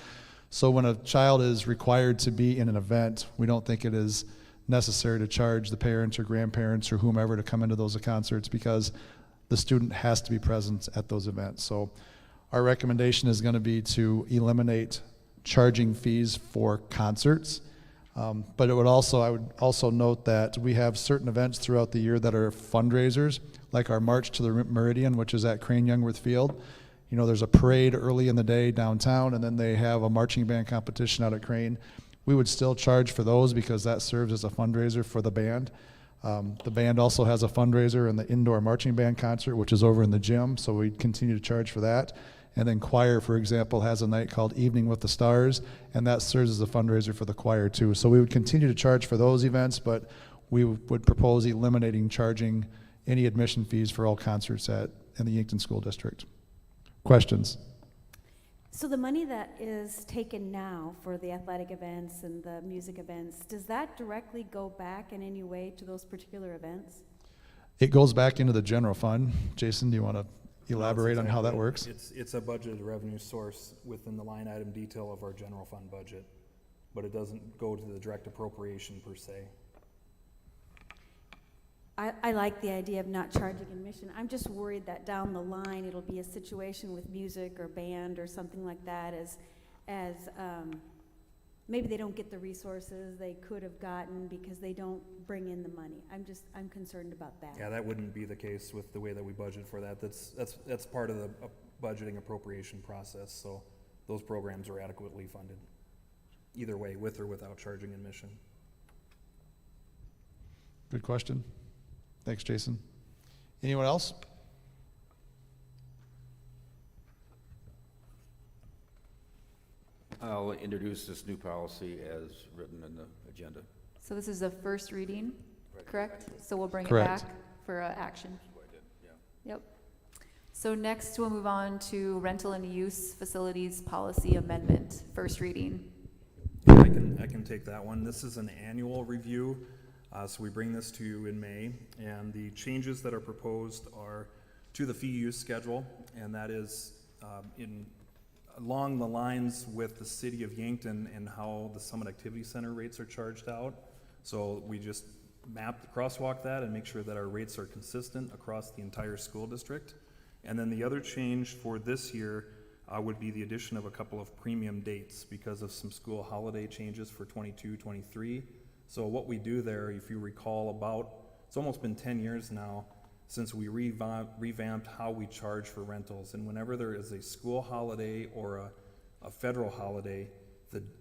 So when a child is required to be in an event, we don't think it is necessary to charge the parents or grandparents or whomever to come into those concerts because the student has to be present at those events. So our recommendation is going to be to eliminate charging fees for concerts. But I would also note that we have certain events throughout the year that are fundraisers, like our March to the Meridian, which is at Crane Youngworth Field. You know, there's a parade early in the day downtown, and then they have a marching band competition out at Crane. We would still charge for those because that serves as a fundraiser for the band. The band also has a fundraiser in the indoor marching band concert, which is over in the gym, so we continue to charge for that. And then choir, for example, has a night called Evening with the Stars, and that serves as a fundraiser for the choir too. So we would continue to charge for those events, but we would propose eliminating charging any admission fees for all concerts in the Yankton School District. Questions?
So the money that is taken now for the athletic events and the music events, does that directly go back in any way to those particular events?
It goes back into the general fund. Jason, do you want to elaborate on how that works?
It's a budgeted revenue source within the line item detail of our general fund budget, but it doesn't go to the direct appropriation per se.
I like the idea of not charging admission. I'm just worried that down the line it'll be a situation with music or band or something like that as maybe they don't get the resources they could have gotten because they don't bring in the money. I'm concerned about that.
Yeah, that wouldn't be the case with the way that we budget for that. That's part of the budgeting appropriation process, so those programs are adequately funded, either way, with or without charging admission.
Good question. Thanks, Jason. Anyone else?
introduce this new policy as written in the agenda.
So this is the first reading, correct? So we'll bring it
Correct.
back for action. Yep. So next we'll move on to rental and use facilities policy amendment, first reading.
I can take that one. This is an annual review, so we bring this to you in May, and the changes that are proposed are to the fee use schedule, and that is along the lines with the city of Yankton and how the Summit Activity Center rates are charged out. So we just crosswalk that and make sure that our rates are consistent across the entire school district. And then the other change for this year would be the addition of a couple of premium dates because of some school holiday changes for 22, 23. So what we do there, if you recall, it's almost been 10 years now since we revamped how we charge for rentals. And whenever there is a school holiday or a federal holiday,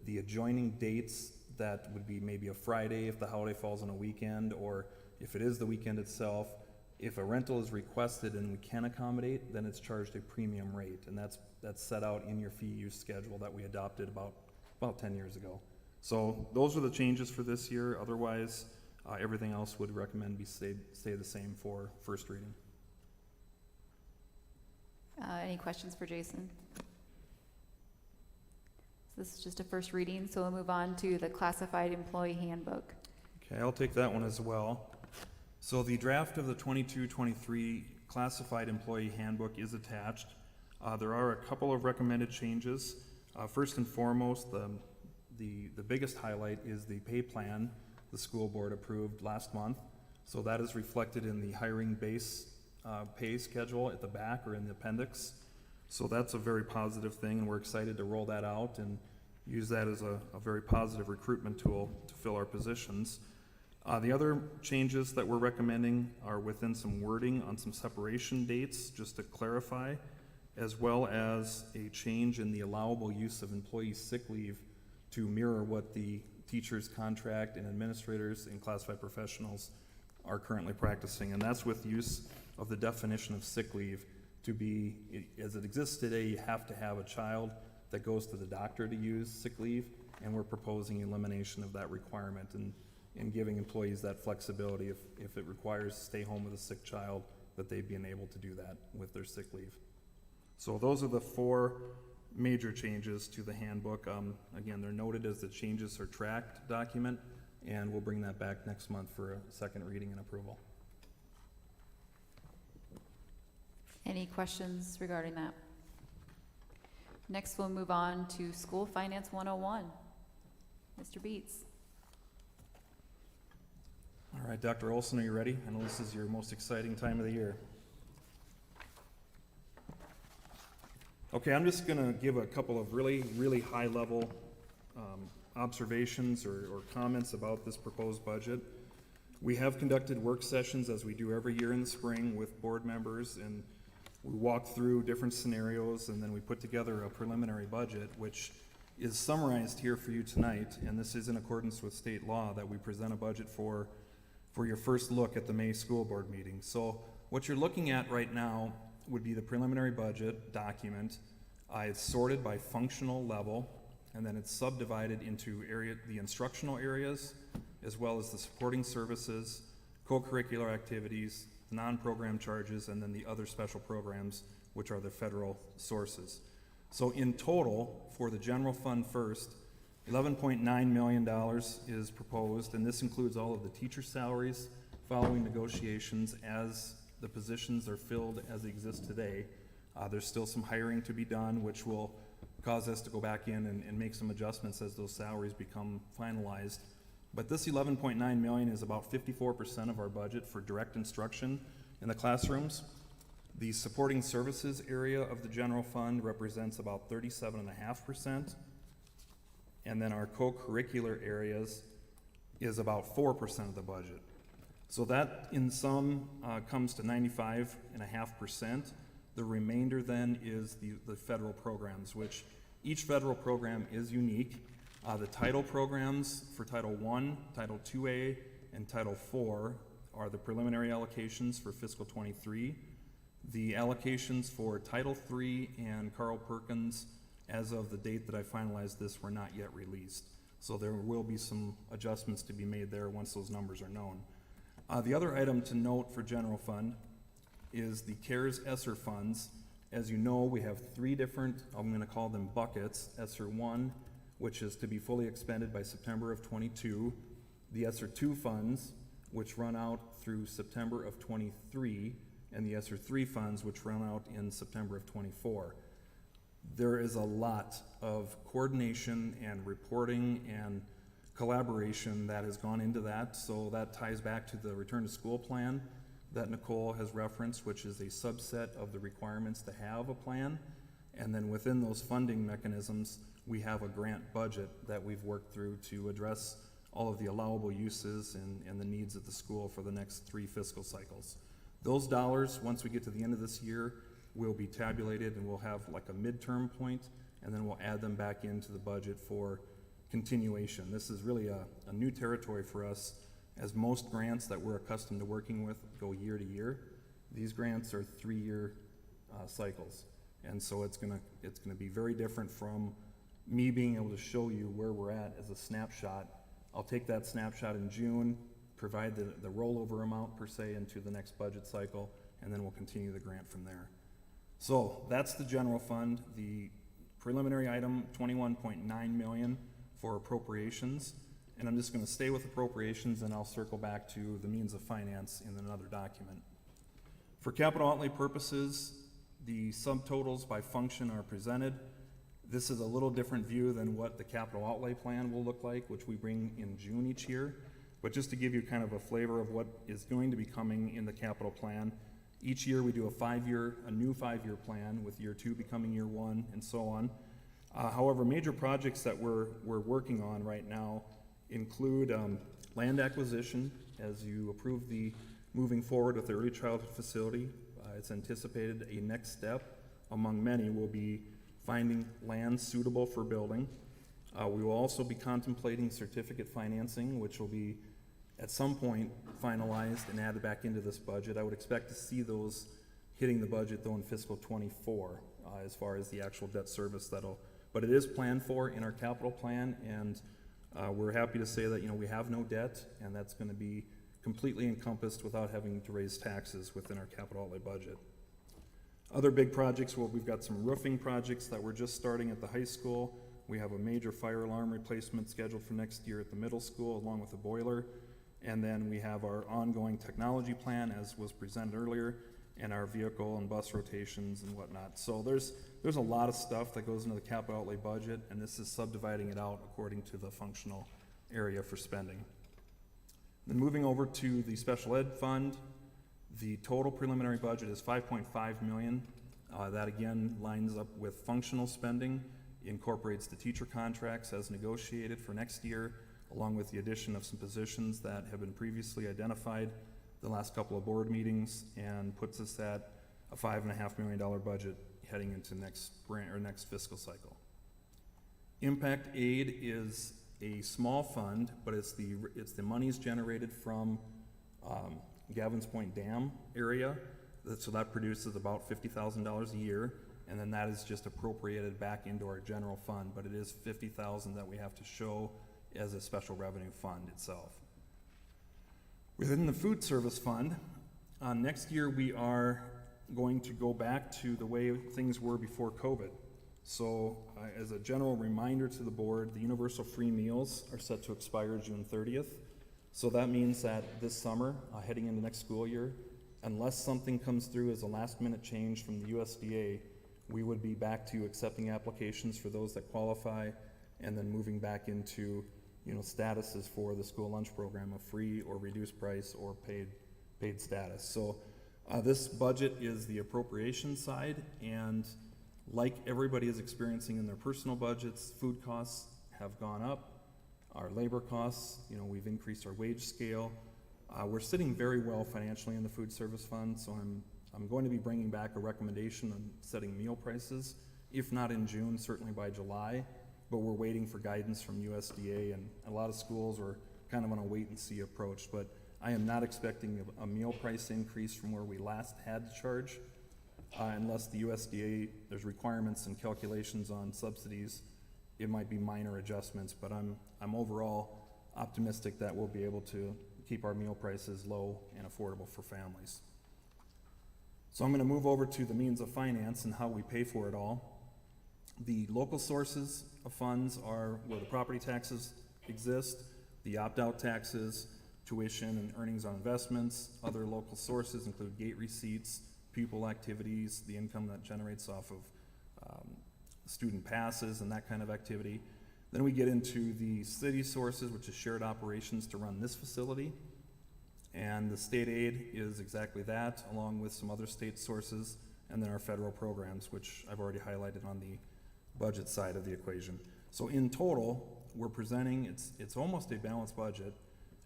the adjoining dates, that would be maybe a Friday if the holiday falls on a weekend, or if it is the weekend itself, if a rental is requested and we can accommodate, then it's charged a premium rate, and that's set out in your fee use schedule that we adopted about 10 years ago. So those are the changes for this year. Otherwise, everything else would recommend stay the same for first reading.
Any questions for Jason? So this is just a first reading, so we'll move on to the classified employee handbook.
Okay, I'll take that one as well. So the draft of the 22-23 classified employee handbook is attached. There are a couple of recommended changes. First and foremost, the biggest highlight is the pay plan the school board approved last month. So that is reflected in the hiring base pay schedule at the back or in the appendix. So that's a very positive thing, and we're excited to roll that out and use that as a very positive recruitment tool to fill our positions. The other changes that we're recommending are within some wording on some separation dates, just to clarify, as well as a change in the allowable use of employee sick leave to mirror what the teachers' contract and administrators and classified professionals are currently practicing. And that's with use of the definition of sick leave to be, as it exists today, you have to have a child that goes to the doctor to use sick leave, and we're proposing elimination of that requirement and giving employees that flexibility if it requires to stay home with a sick child, that they'd be able to do that with their sick leave. So those are the 4 major changes to the handbook. Again, they're noted as the changes are tracked document, and we'll bring that back next month for a second reading and approval.
Any questions regarding that? Next, we'll move on to School Finance 101. Mr. Beets.
All right, Dr. Olson, are you ready? I know this is your most exciting time of the year. Okay, I'm just going to give a couple of really, really high-level observations or comments about this proposed budget. We have conducted work sessions, as we do every year in the spring, with board members, and we walk through different scenarios, and then we put together a preliminary budget, which is summarized here for you tonight, and this is in accordance with state law that we present a budget for your first look at the May school board meeting. So what you're looking at right now would be the preliminary budget document. It's sorted by functional level, and then it's subdivided into the instructional areas, as well as the supporting services, co-curricular activities, non-program charges, and then the other special programs, which are the federal sources. So in total, for the general fund first, $11.9 million is proposed, and this includes all of the teacher salaries following negotiations as the positions are filled as they exist today. There's still some hiring to be done, which will cause us to go back in and make some adjustments as those salaries become finalized. But this $11.9 million is about 54% of our budget for direct instruction in the classrooms. The supporting services area of the general fund represents about 37.5%. And then our co-curricular areas is about 4% of the budget. So that in sum comes to 95.5%. The remainder then is the federal programs, which each federal program is unique. The title programs for Title I, Title IIA, and Title IV are the preliminary allocations for fiscal 23. The allocations for Title III and Carl Perkins as of the date that I finalized this, were not yet released. So there will be some adjustments to be made there once those numbers are known. The other item to note for general fund is the CARES ESSER funds. As you know, we have three different, I'm going to call them buckets. ESSER 1, which is to be fully expended by September of 22. The ESSER 2 funds, which run out through September of 23, and the ESSER 3 funds, which run out in September of 24. There is a lot of coordination and reporting and collaboration that has gone into that, so that ties back to the return to school plan that Nicole has referenced, which is a subset of the requirements to have a plan. And then within those funding mechanisms, we have a grant budget that we've worked through to address all of the allowable uses and the needs of the school for the next 3 fiscal cycles. Those dollars, once we get to the end of this year, will be tabulated, and we'll have like a midterm point, and then we'll add them back into the budget for continuation. This is really a new territory for us, as most grants that we're accustomed to working with go year to year. These grants are 3-year cycles, and so it's gonna be very different from me being able to show you where we're at as a snapshot. I'll take that snapshot in June, provide the rollover amount per se into the next budget cycle, and then we'll continue the grant from there. So that's the general fund. The preliminary item, 21.9 million for appropriations. And I'm just going to stay with appropriations, and I'll circle back to the means of finance in another document. For capital outlay purposes, the subtotals by function are presented. This is a little different view than what the capital outlay plan will look like, which we bring in June each year. But just to give you kind of a flavor of what is going to be coming in the capital plan, each year we do a new 5-year plan, with year 2 becoming year 1, and so on. However, major projects that we're working on right now include land acquisition. As you approve the moving forward with the early childhood facility, it's anticipated a next step among many will be finding land suitable for building. We will also be contemplating certificate financing, which will be at some point finalized and added back into this budget. I would expect to see those hitting the budget though in fiscal 24 as far as the actual debt service but it is planned for in our capital plan, and we're happy to say that we have no debt, and that's going to be completely encompassed without having to raise taxes within our capital outlay budget. Other big projects, well, we've got some roofing projects that we're just starting at the high school. We have a major fire alarm replacement scheduled for next year at the middle school, along with a boiler. And then we have our ongoing technology plan, as was presented earlier, and our vehicle and bus rotations and whatnot. So there's a lot of stuff that goes into the capital outlay budget, and this is subdividing it out according to the functional area for spending. Then moving over to the special ed fund, the total preliminary budget is 5.5 million. That again lines up with functional spending, incorporates the teacher contracts as negotiated for next year, along with the addition of some positions that have been previously identified the last couple of board meetings, and puts us at a $5.5 million budget heading into next fiscal cycle. Impact aid is a small fund, but it's the monies generated from Gavins Point Dam area. So that produces about $50,000 a year, and then that is just appropriated back into our general fund, but it is $50,000 that we have to show as a special revenue fund itself. Within the food service fund, next year we are going to go back to the way things were before COVID. So as a general reminder to the board, the universal free meals are set to expire June 30th. So that means that this summer, heading into next school year, unless something comes through as a last minute change from the USDA, we would be back to accepting applications for those that qualify, and then moving back into statuses for the school lunch program of free or reduced price or paid status. So this budget is the appropriation side, and like everybody is experiencing in their personal budgets, food costs have gone up. Our labor costs, we've increased our wage scale. We're sitting very well financially in the food service fund, so I'm going to be bringing back a recommendation on setting meal prices, if not in June, certainly by July, but we're waiting for guidance from USDA, and a lot of schools are kind of on a wait and see approach, but I am not expecting a meal price increase from where we last had to charge. Unless the USDA, there's requirements and calculations on subsidies, it might be minor adjustments, but I'm overall optimistic that we'll be able to keep our meal prices low and affordable for families. So I'm going to move over to the means of finance and how we pay for it all. The local sources of funds are where the property taxes exist, the opt-out taxes, tuition and earnings on investments. Other local sources include gate receipts, pupil activities, the income that generates off of student passes and that kind of activity. Then we get into the city sources, which is shared operations to run this facility. And the state aid is exactly that, along with some other state sources, and then our federal programs, which I've already highlighted on the budget side of the equation. So in total, we're presenting, it's almost a balanced budget.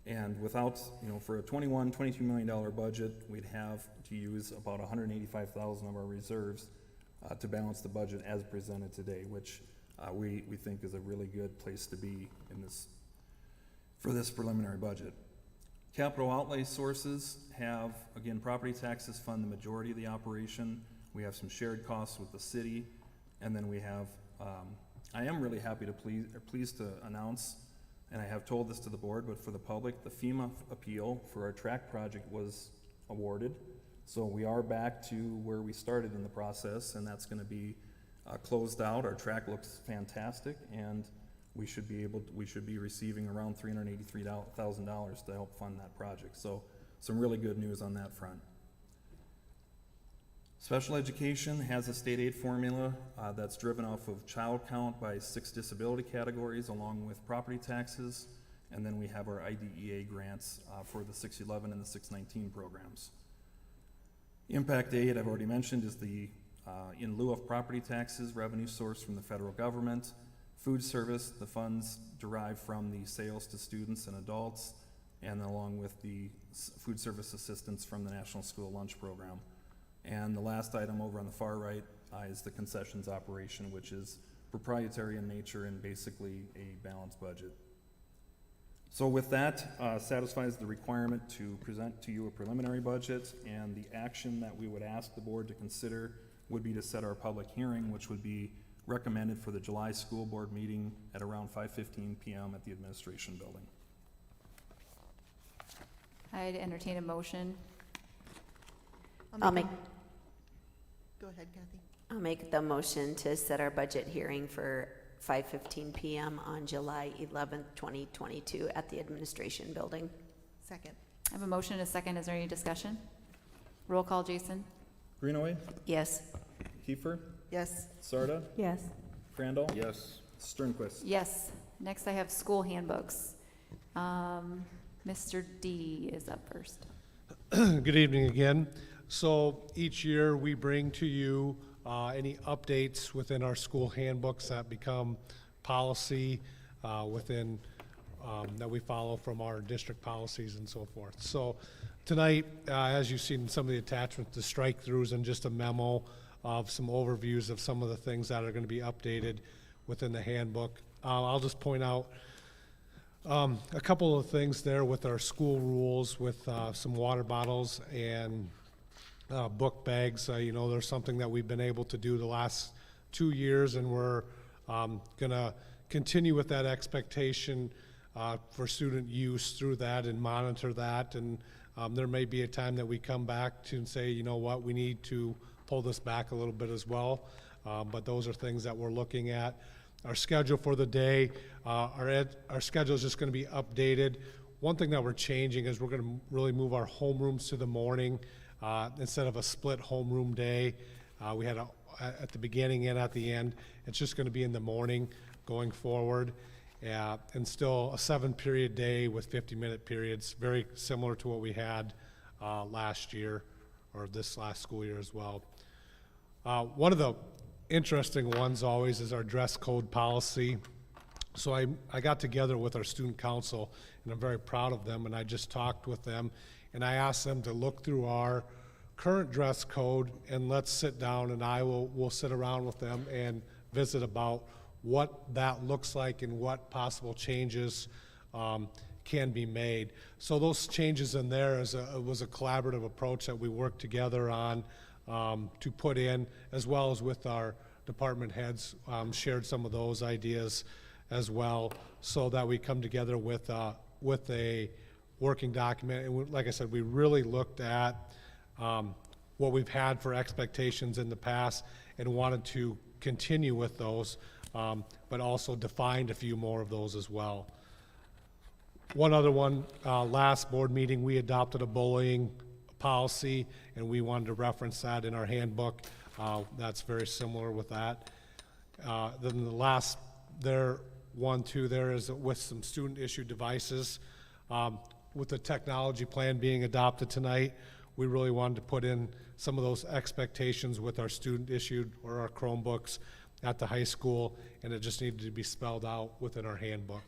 And without, for a $22 million budget, we'd have to use about $185,000 of our reserves to balance the budget as presented today, which we think is a really good place to be for this preliminary budget. Capital outlay sources have, again, property taxes fund the majority of the operation. We have some shared costs with the city, and then we have, I am really happy to pleased to announce, and I have told this to the board, but for the public, the FEMA appeal for our track project was awarded. So we are back to where we started in the process, and that's going to be closed out. Our track looks fantastic, and we should be receiving around $383,000 to help fund that project. So some really good news on that front. Special education has a state aid formula that's driven off of child count by 6 disability categories along with property taxes. And then we have our IDEA grants for the 611 and the 619 programs. Impact aid, I've already mentioned, is the in lieu of property taxes revenue source from the federal government. Food service, the funds derive from the sales to students and adults, and along with the food service assistance from the National School Lunch Program. And the last item over on the far right is the concessions operation, which is proprietary in nature and basically a balanced budget. So with that, satisfies the requirement to present to you a preliminary budget, and the action that we would ask the board to consider would be to set our public hearing, which would be recommended for the July school board meeting at around 5:15 p.m. at the administration building.
I'd entertain a motion.
I'll make
Go ahead, Kathy.
I'll make the motion to set our budget hearing for 5:15 p.m. on July 11th, 2022 at the administration building.
Second.
I have a motion and a second. Is there any discussion? Roll call, Jason.
Greenaway,
Yes.
Kiefer,
Yes.
Sarda,
Yes.
Crandall,
Yes.
Sternquist.
Yes. Next, I have school handbooks. Mr. D is up first.
Good evening again. So each year we bring to you any updates within our school handbooks that become policy within that we follow from our district policies and so forth. So tonight, as you've seen in some of the attachments, the strike-throughs and just a memo of some overviews of some of the things that are going to be updated within the handbook. I'll just point out a couple of things there with our school rules, with some water bottles and book bags. There's something that we've been able to do the last 2 years, and we're gonna continue with that expectation for student use through that and monitor that. And there may be a time that we come back to and say, you know what, we need to pull this back a little bit as well. But those are things that we're looking at. Our schedule for the day, our schedule is just gonna be updated. One thing that we're changing is we're gonna really move our homerooms to the morning. Instead of a split homeroom day, we had at the beginning and at the end. It's just going to be in the morning going forward, and still a 7-period day with 50-minute periods, very similar to what we had last year or this last school year as well. One of the interesting ones always is our dress code policy. So I got together with our student council, and I'm very proud of them, and I just talked with them. And I asked them to look through our current dress code, and let's sit down, and we'll sit around with them and visit about what that looks like and what possible changes can be made. So those changes in there was a collaborative approach that we worked together on to put in, as well as with our department heads, shared some of those ideas as well, so that we come together with a working document. And like I said, we really looked at what we've had for expectations in the past and wanted to continue with those, but also defined a few more of those as well. One other one, last board meeting, we adopted a bullying policy, and we wanted to reference that in our handbook. That's very similar with that. Then the last, there is with some student-issued devices. With the technology plan being adopted tonight, we really wanted to put in some of those expectations with our student-issued or our Chromebooks at the high school, and it just needed to be spelled out within our handbook.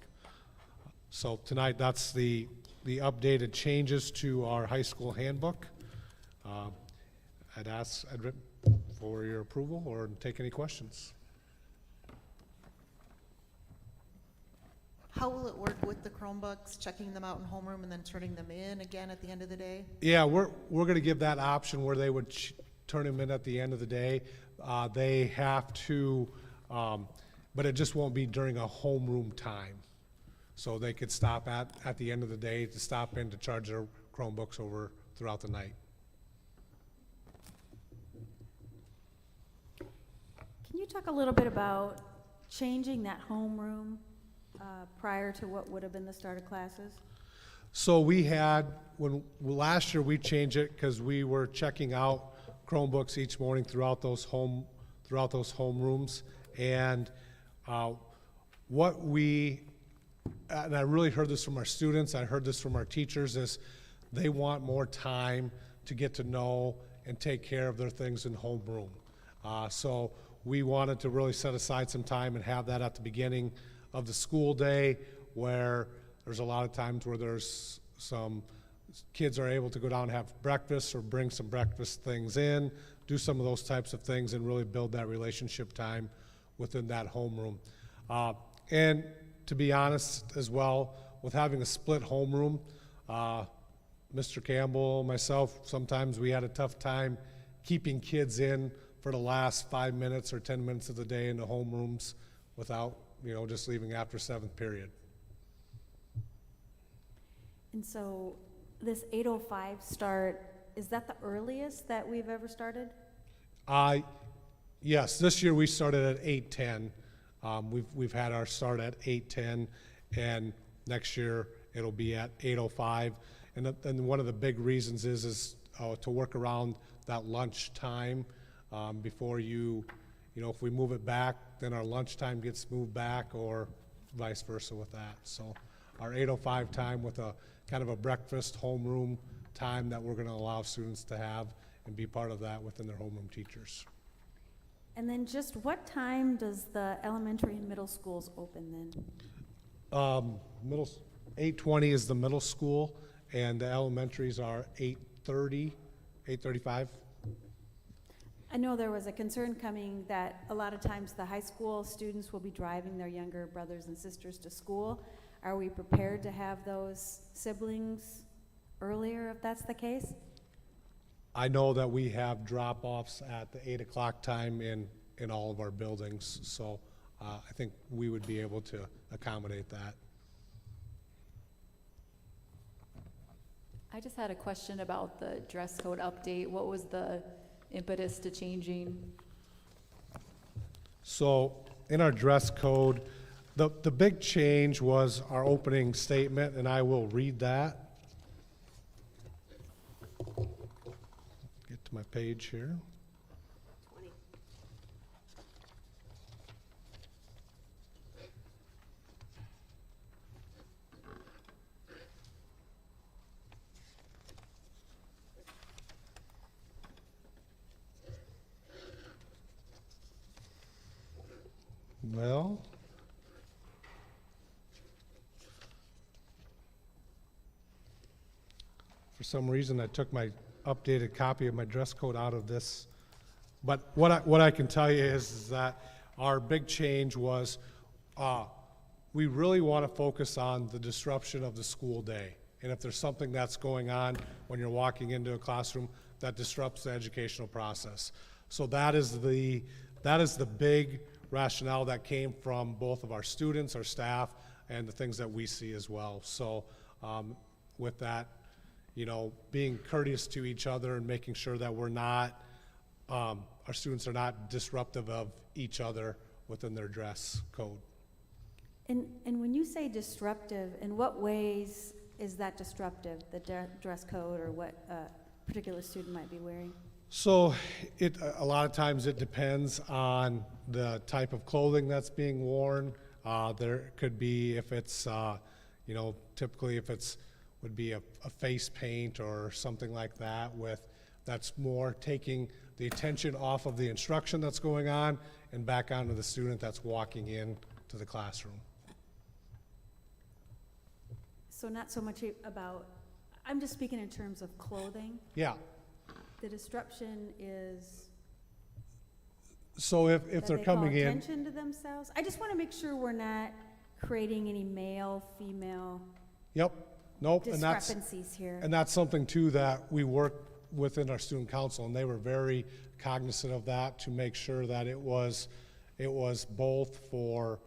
So tonight, that's the updated changes to our high school handbook. I'd ask for your approval or take any questions.
How will it work with the Chromebooks, checking them out in homeroom and then turning them in again at the end of the day?
Yeah, we're going to give that option where they would turn them in at the end of the day. They have to, but it just won't be during a homeroom time. So they could stop at the end of the day to stop in to charge their Chromebooks over throughout the night.
Can you talk a little bit about changing that homeroom prior to what would have been the start of classes?
So we had, last year we changed it because we were checking out Chromebooks each morning throughout those homerooms. And and I really heard this from our students, I heard this from our teachers, is they want more time to get to know and take care of their things in homeroom. So we wanted to really set aside some time and have that at the beginning of the school day, where there's a lot of times where there's some kids are able to go down and have breakfast or bring some breakfast things in, do some of those types of things, and really build that relationship time within that homeroom. And to be honest as well, with having a split homeroom, Mr. Campbell, myself, sometimes we had a tough time keeping kids in for the last 5 minutes or 10 minutes of the day in the homerooms without, just leaving after 7th period.
And so this 8:05 start, is that the earliest that we've ever started?
Yes, this year we started at 8:10. We've had our start at 8:10, and next year it'll be at 8:05. And one of the big reasons is to work around that lunch time before if we move it back, then our lunchtime gets moved back, or vice versa with that. So our 8:05 time with a kind of a breakfast homeroom time that we're going to allow students to have and be part of that within their homeroom teachers.
And then just what time does the elementary and middle schools open then?
8:20 is the middle school, and the elementaries are 8:30, 8:35.
I know there was a concern coming that a lot of times the high school students will be driving their younger brothers and sisters to school. Are we prepared to have those siblings earlier if that's the case?
I know that we have drop-offs at the 8 o'clock time in all of our buildings, so I think we would be able to accommodate that.
I just had a question about the dress code update. What was the impetus to changing?
So in our dress code, the big change was our opening statement, and I will read that. Get to my page here.
20.
Well, for some reason, I took my updated copy of my dress code out of this. But what I can tell you is that our big change was we really want to focus on the disruption of the school day. And if there's something that's going on when you're walking into a classroom, that disrupts the educational process. So that is the big rationale that came from both of our students, our staff, and the things that we see as well. So with that, you know, being courteous to each other and making sure that we're not, our students are not disruptive of each other within their dress code.
And when you say disruptive, in what ways is that disruptive, the dress code, or what a particular student might be wearing?
So a lot of times it depends on the type of clothing that's being worn. There could be, if it's, you know, typically if it's, would be a face paint or something like that, that's more taking the attention off of the instruction that's going on and back onto the student that's walking in to the classroom.
So not so much about, I'm just speaking in terms of clothing.
Yeah.
The disruption is
So if
that
they're
they call
coming in,
attention to themselves. I just want to make sure we're not creating any male, female
yep, nope, and
discrepancies here.
that's something too that we work within our student council, and they were very cognizant of that to make sure that it was both for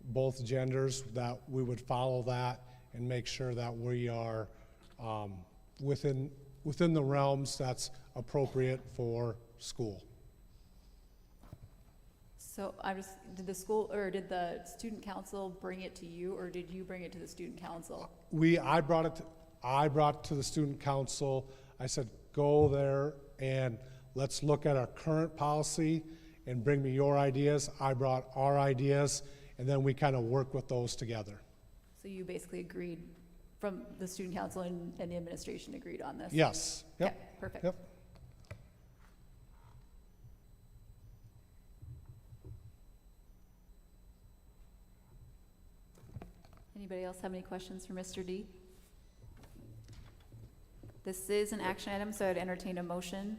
both genders, that we would follow that and make sure that we are within the realms that's appropriate for school.
So did the school, or did the student council bring it to you, or did you bring it to the student council?
I brought it to the student council. I said, go there and let's look at our current policy and bring me your ideas. I brought our ideas, and then we kind of work with those together.
So you basically agreed, from the student council and the administration agreed on this?
Yes. Yep.
Okay, perfect.
Yep.
Anybody else have any questions for Mr. D? This is an action item, so I'd entertain a motion.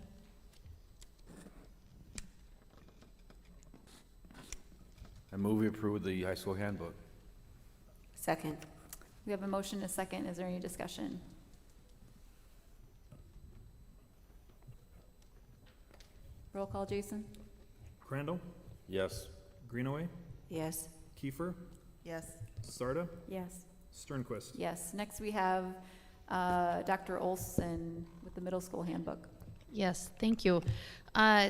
I move we approve the high school handbook.
Second.
We have a motion, a second. Is there any discussion? Roll call, Jason?
Crandall,
Yes.
Greenaway,
Yes.
Kiefer,
Yes.
Sarda,
Yes.
Sternquist.
Yes. Next, we have Dr. Olson with the middle school handbook.
Yes, thank you.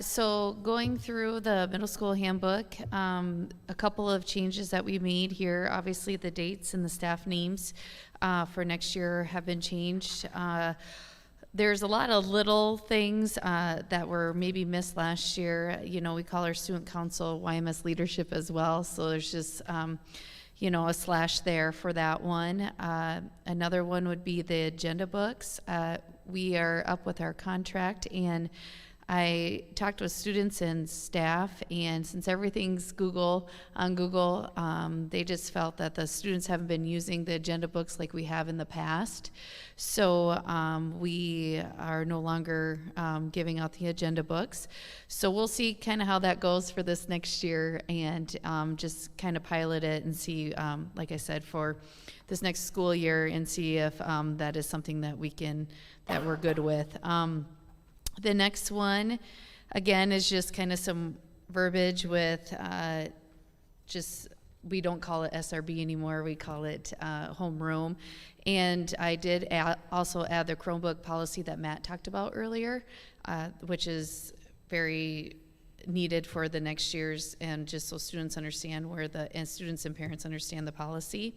So going through the middle school handbook, a couple of changes that we made here. Obviously, the dates and the staff names for next year have been changed. There's a lot of little things that were maybe missed last year. You know, we call our student council YMS leadership as well. So there's just, you know, a slash there for that one. Another one would be the agenda books. We are up with our contract, and I talked with students and staff, and since everything's on Google, they just felt that the students haven't been using the agenda books like we have in the past. So we are no longer giving out the agenda books. So we'll see kind of how that goes for this next year, and just kind of pilot it and see, like I said, for this next school year, and see if that is something that we're good with. The next one, again, is just kind of some verbiage with we don't call it SRB anymore, we call it homeroom. And I did also add the Chromebook policy that Matt talked about earlier, which is very needed for the next year's, and just so students understand and students and parents understand the policy.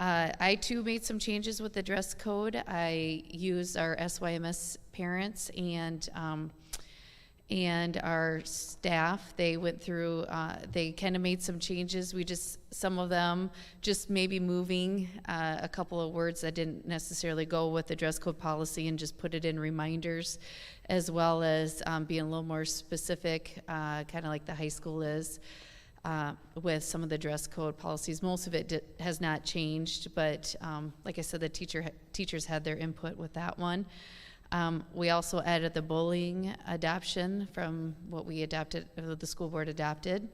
I too made some changes with the dress code. I used our SYMS parents and our staff. They went through, they kind of made some changes. Some of them just maybe moving a couple of words that didn't necessarily go with the dress code policy, and just put it in reminders, as well as being a little more specific, kind of like the high school is. With some of the dress code policies. Most of it has not changed, but like I said, the teachers had their input with that one. We also added the bullying adoption from what the school board adopted.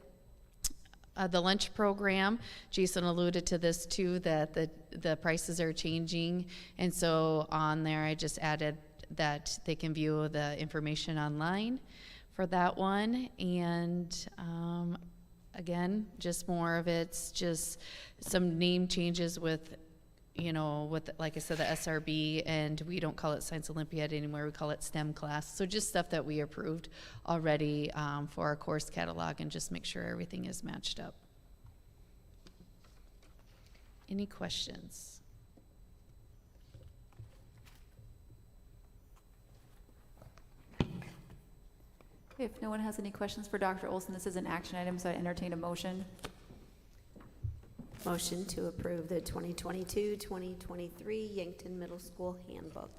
The lunch program, Jason alluded to this too, that the prices are changing, and so on there I just added
that they can view the information online for that one. And again, just more of it's just some name changes with, you know, with, like I said, the SRB, and we don't call it Science Olympiad anymore, we call it STEM class. So just stuff that we approved already for our course catalog, and just make sure everything is matched up. Any questions?
If no one has any questions for Dr. Olson, this is an action item, so I entertain a motion.
Motion to approve the 2022-2023 Yankton Middle School Handbook.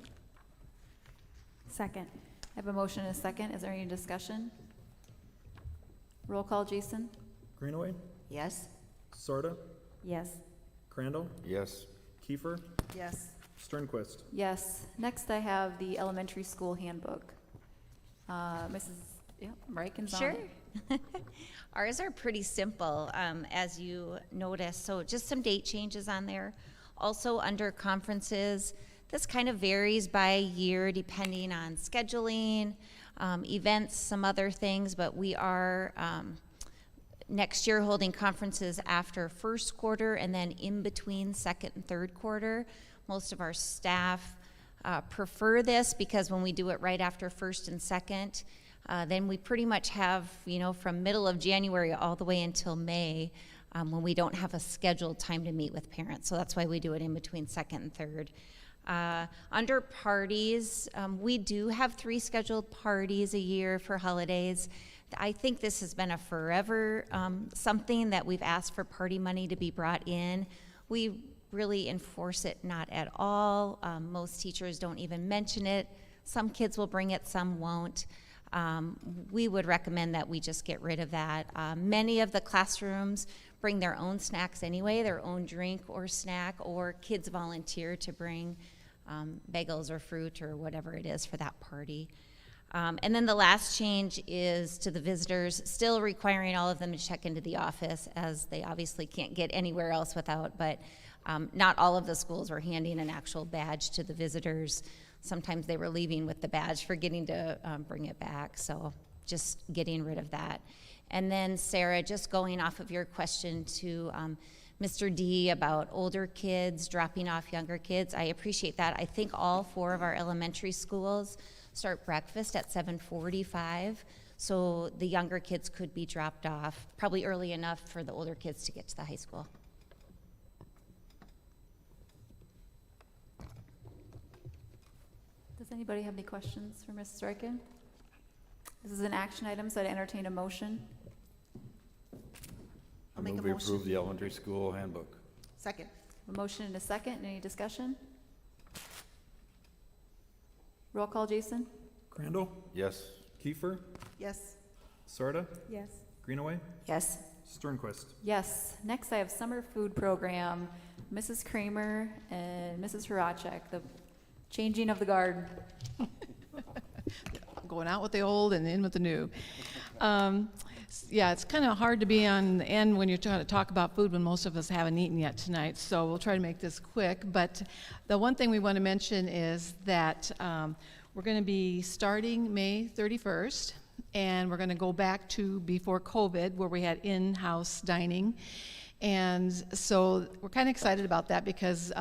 Second.
I have a motion and a second. Is there any discussion? Roll call, Jason?
Greenaway,
Yes?
Sorda,
Yes.
Crandall,
Yes.
Kiefer,
Yes.
Sternquist.
Yes. Next, I have the elementary school handbook. Mrs. Riken's on
Sure.
it.
Ours are pretty simple, as you noticed, so just some date changes on there. Also, under conferences, this kind of varies by year depending on scheduling, events, some other things, but we are next year holding conferences after first quarter and then in between second and third quarter. Most of our staff prefer this because when we do it right after first and second, then we pretty much have, you know, from middle of January all the way until May when we don't have a scheduled time to meet with parents. So that's why we do it in between second and third. Under parties, we do have 3 scheduled parties a year for holidays. I think this has been a forever something that we've asked for party money to be brought in. We really enforce it not at all. Most teachers don't even mention it. Some kids will bring it, some won't. We would recommend that we just get rid of that. Many of the classrooms bring their own snacks anyway, their own drink or snack, or kids volunteer to bring bagels or fruit or whatever it is for that party. And then the last change is to the visitors, still requiring all of them to check into the office, as they obviously can't get anywhere else without, but not all of the schools were handing an actual badge to the visitors. Sometimes they were leaving with the badge, forgetting to bring it back, so just getting rid of that. And then Sarah, just going off of your question to Mr. D about older kids dropping off younger kids, I appreciate that. I think all 4 of our elementary schools start breakfast at 7:45, so the younger kids could be dropped off probably early enough for the older kids to get to the high school.
Does anybody have any questions for Mrs. Riken? This is an action item, so I'd entertain a motion.
I'll make a
We
motion.
approve the elementary school handbook.
Second.
A motion and a second. Any discussion? Roll call, Jason?
Crandall,
Yes.
Kiefer,
Yes.
Sorda,
Yes.
Greenaway,
Yes?
Sternquist.
Yes. Next, I have summer food program. Mrs. Kramer and Mrs. Horacek, the changing of the guard.
Going out with the old and in with the new. Yeah, it's kind of hard to be on the end when you're trying to talk about food when most of us haven't eaten yet tonight, so we'll try to make this quick. But the one thing we want to mention is that we're going to be starting May 31st, and we're going to go back to before COVID, where we had in-house dining. And so we're kind of excited about that because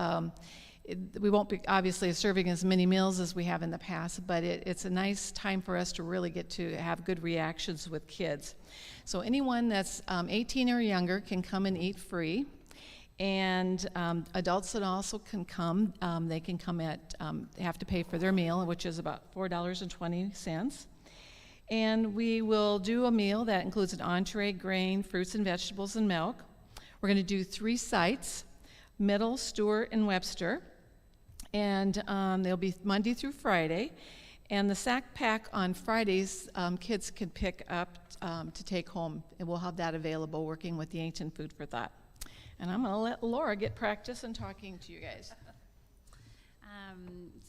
we won't be obviously serving as many meals as we have in the past, but it's a nice time for us to really get to have good reactions with kids. So anyone that's 18 or younger can come and eat free, and adults that also can come. They can come at, they have to pay for their meal, which is about $4.20. And we will do a meal that includes an entree, grain, fruits and vegetables, and milk. We're going to do 3 sites, Middle, Stewart, and Webster. And they'll be Monday through Friday. And the sack pack on Fridays, kids can pick up to take home. And we'll have that available working with Yankton Food for Thought. And I'm going to let Laura get practice in talking to you guys.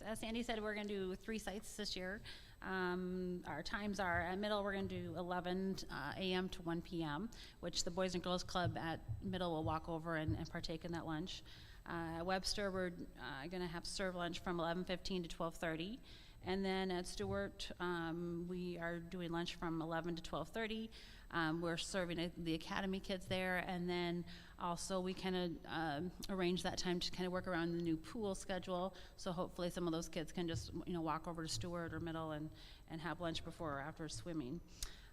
As Sandy said, we're going to do 3 sites this year. Our times are, at Middle, we're going to do 11 a.m. to 1 p.m., which the Boys and Girls Club at Middle will walk over and partake in that lunch. At Webster, we're going to have serve lunch from 11:15 to 12:30. And then at Stewart, we are doing lunch from 11 to 12:30. We're serving the academy kids there, and then also we kind of arrange that time to kind of work around the new pool schedule. So hopefully some of those kids can just walk over to Stewart or Middle and have lunch before or after swimming.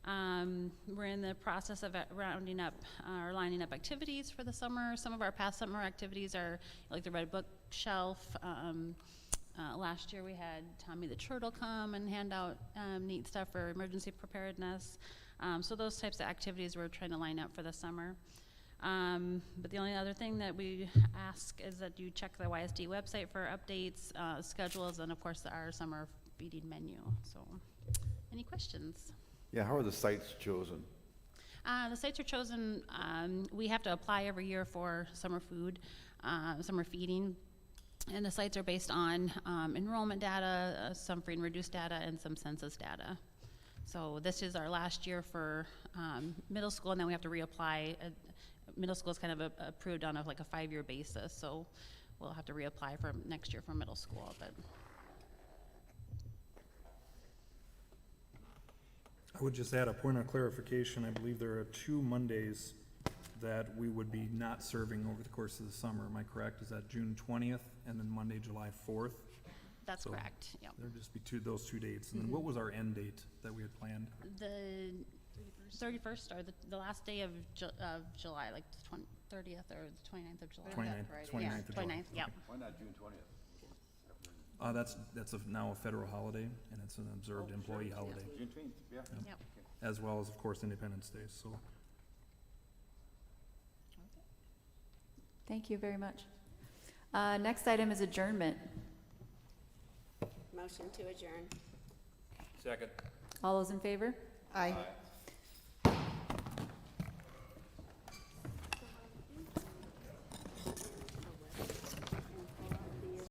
We're in the process of rounding up or lining up activities for the summer. Some of our past summer activities are like the Red Bookshelf. Last year we had Tommy the Turtle come and hand out neat stuff for emergency preparedness. So those types of activities we're trying to line up for the summer. But the only other thing that we ask is that you check the YSD website for updates, schedules, and of course our summer feeding menu. So any questions?
Yeah, how are the sites chosen?
The sites are chosen, we have to apply every year for summer food, summer feeding. And the sites are based on enrollment data, some free and reduced data, and some census data. So this is our last year for middle school, and then we have to reapply. Middle school is kind of approved on like a 5-year basis, so we'll have to reapply for next year for middle school. But
I would just add a point of clarification. I believe there are 2 Mondays that we would be not serving over the course of the summer. Am I correct? Is that June 20th and then Monday, July 4th?
that's
So
correct, yep.
There'd just be those 2 dates. And then what was our end date that we had planned?
The 31st or the last day of July, like the 30th or the 29th of July.
29th of July.
29th, yep.
Why not June 20th?
That's now a federal holiday, and it's an observed employee holiday,
Juneteenth, yeah.
Yep.
as well as, of course, Independence Day, so.
Thank you very much. Next item is adjournment.
Motion to adjourn.
Second.
All those in favor?
Aye.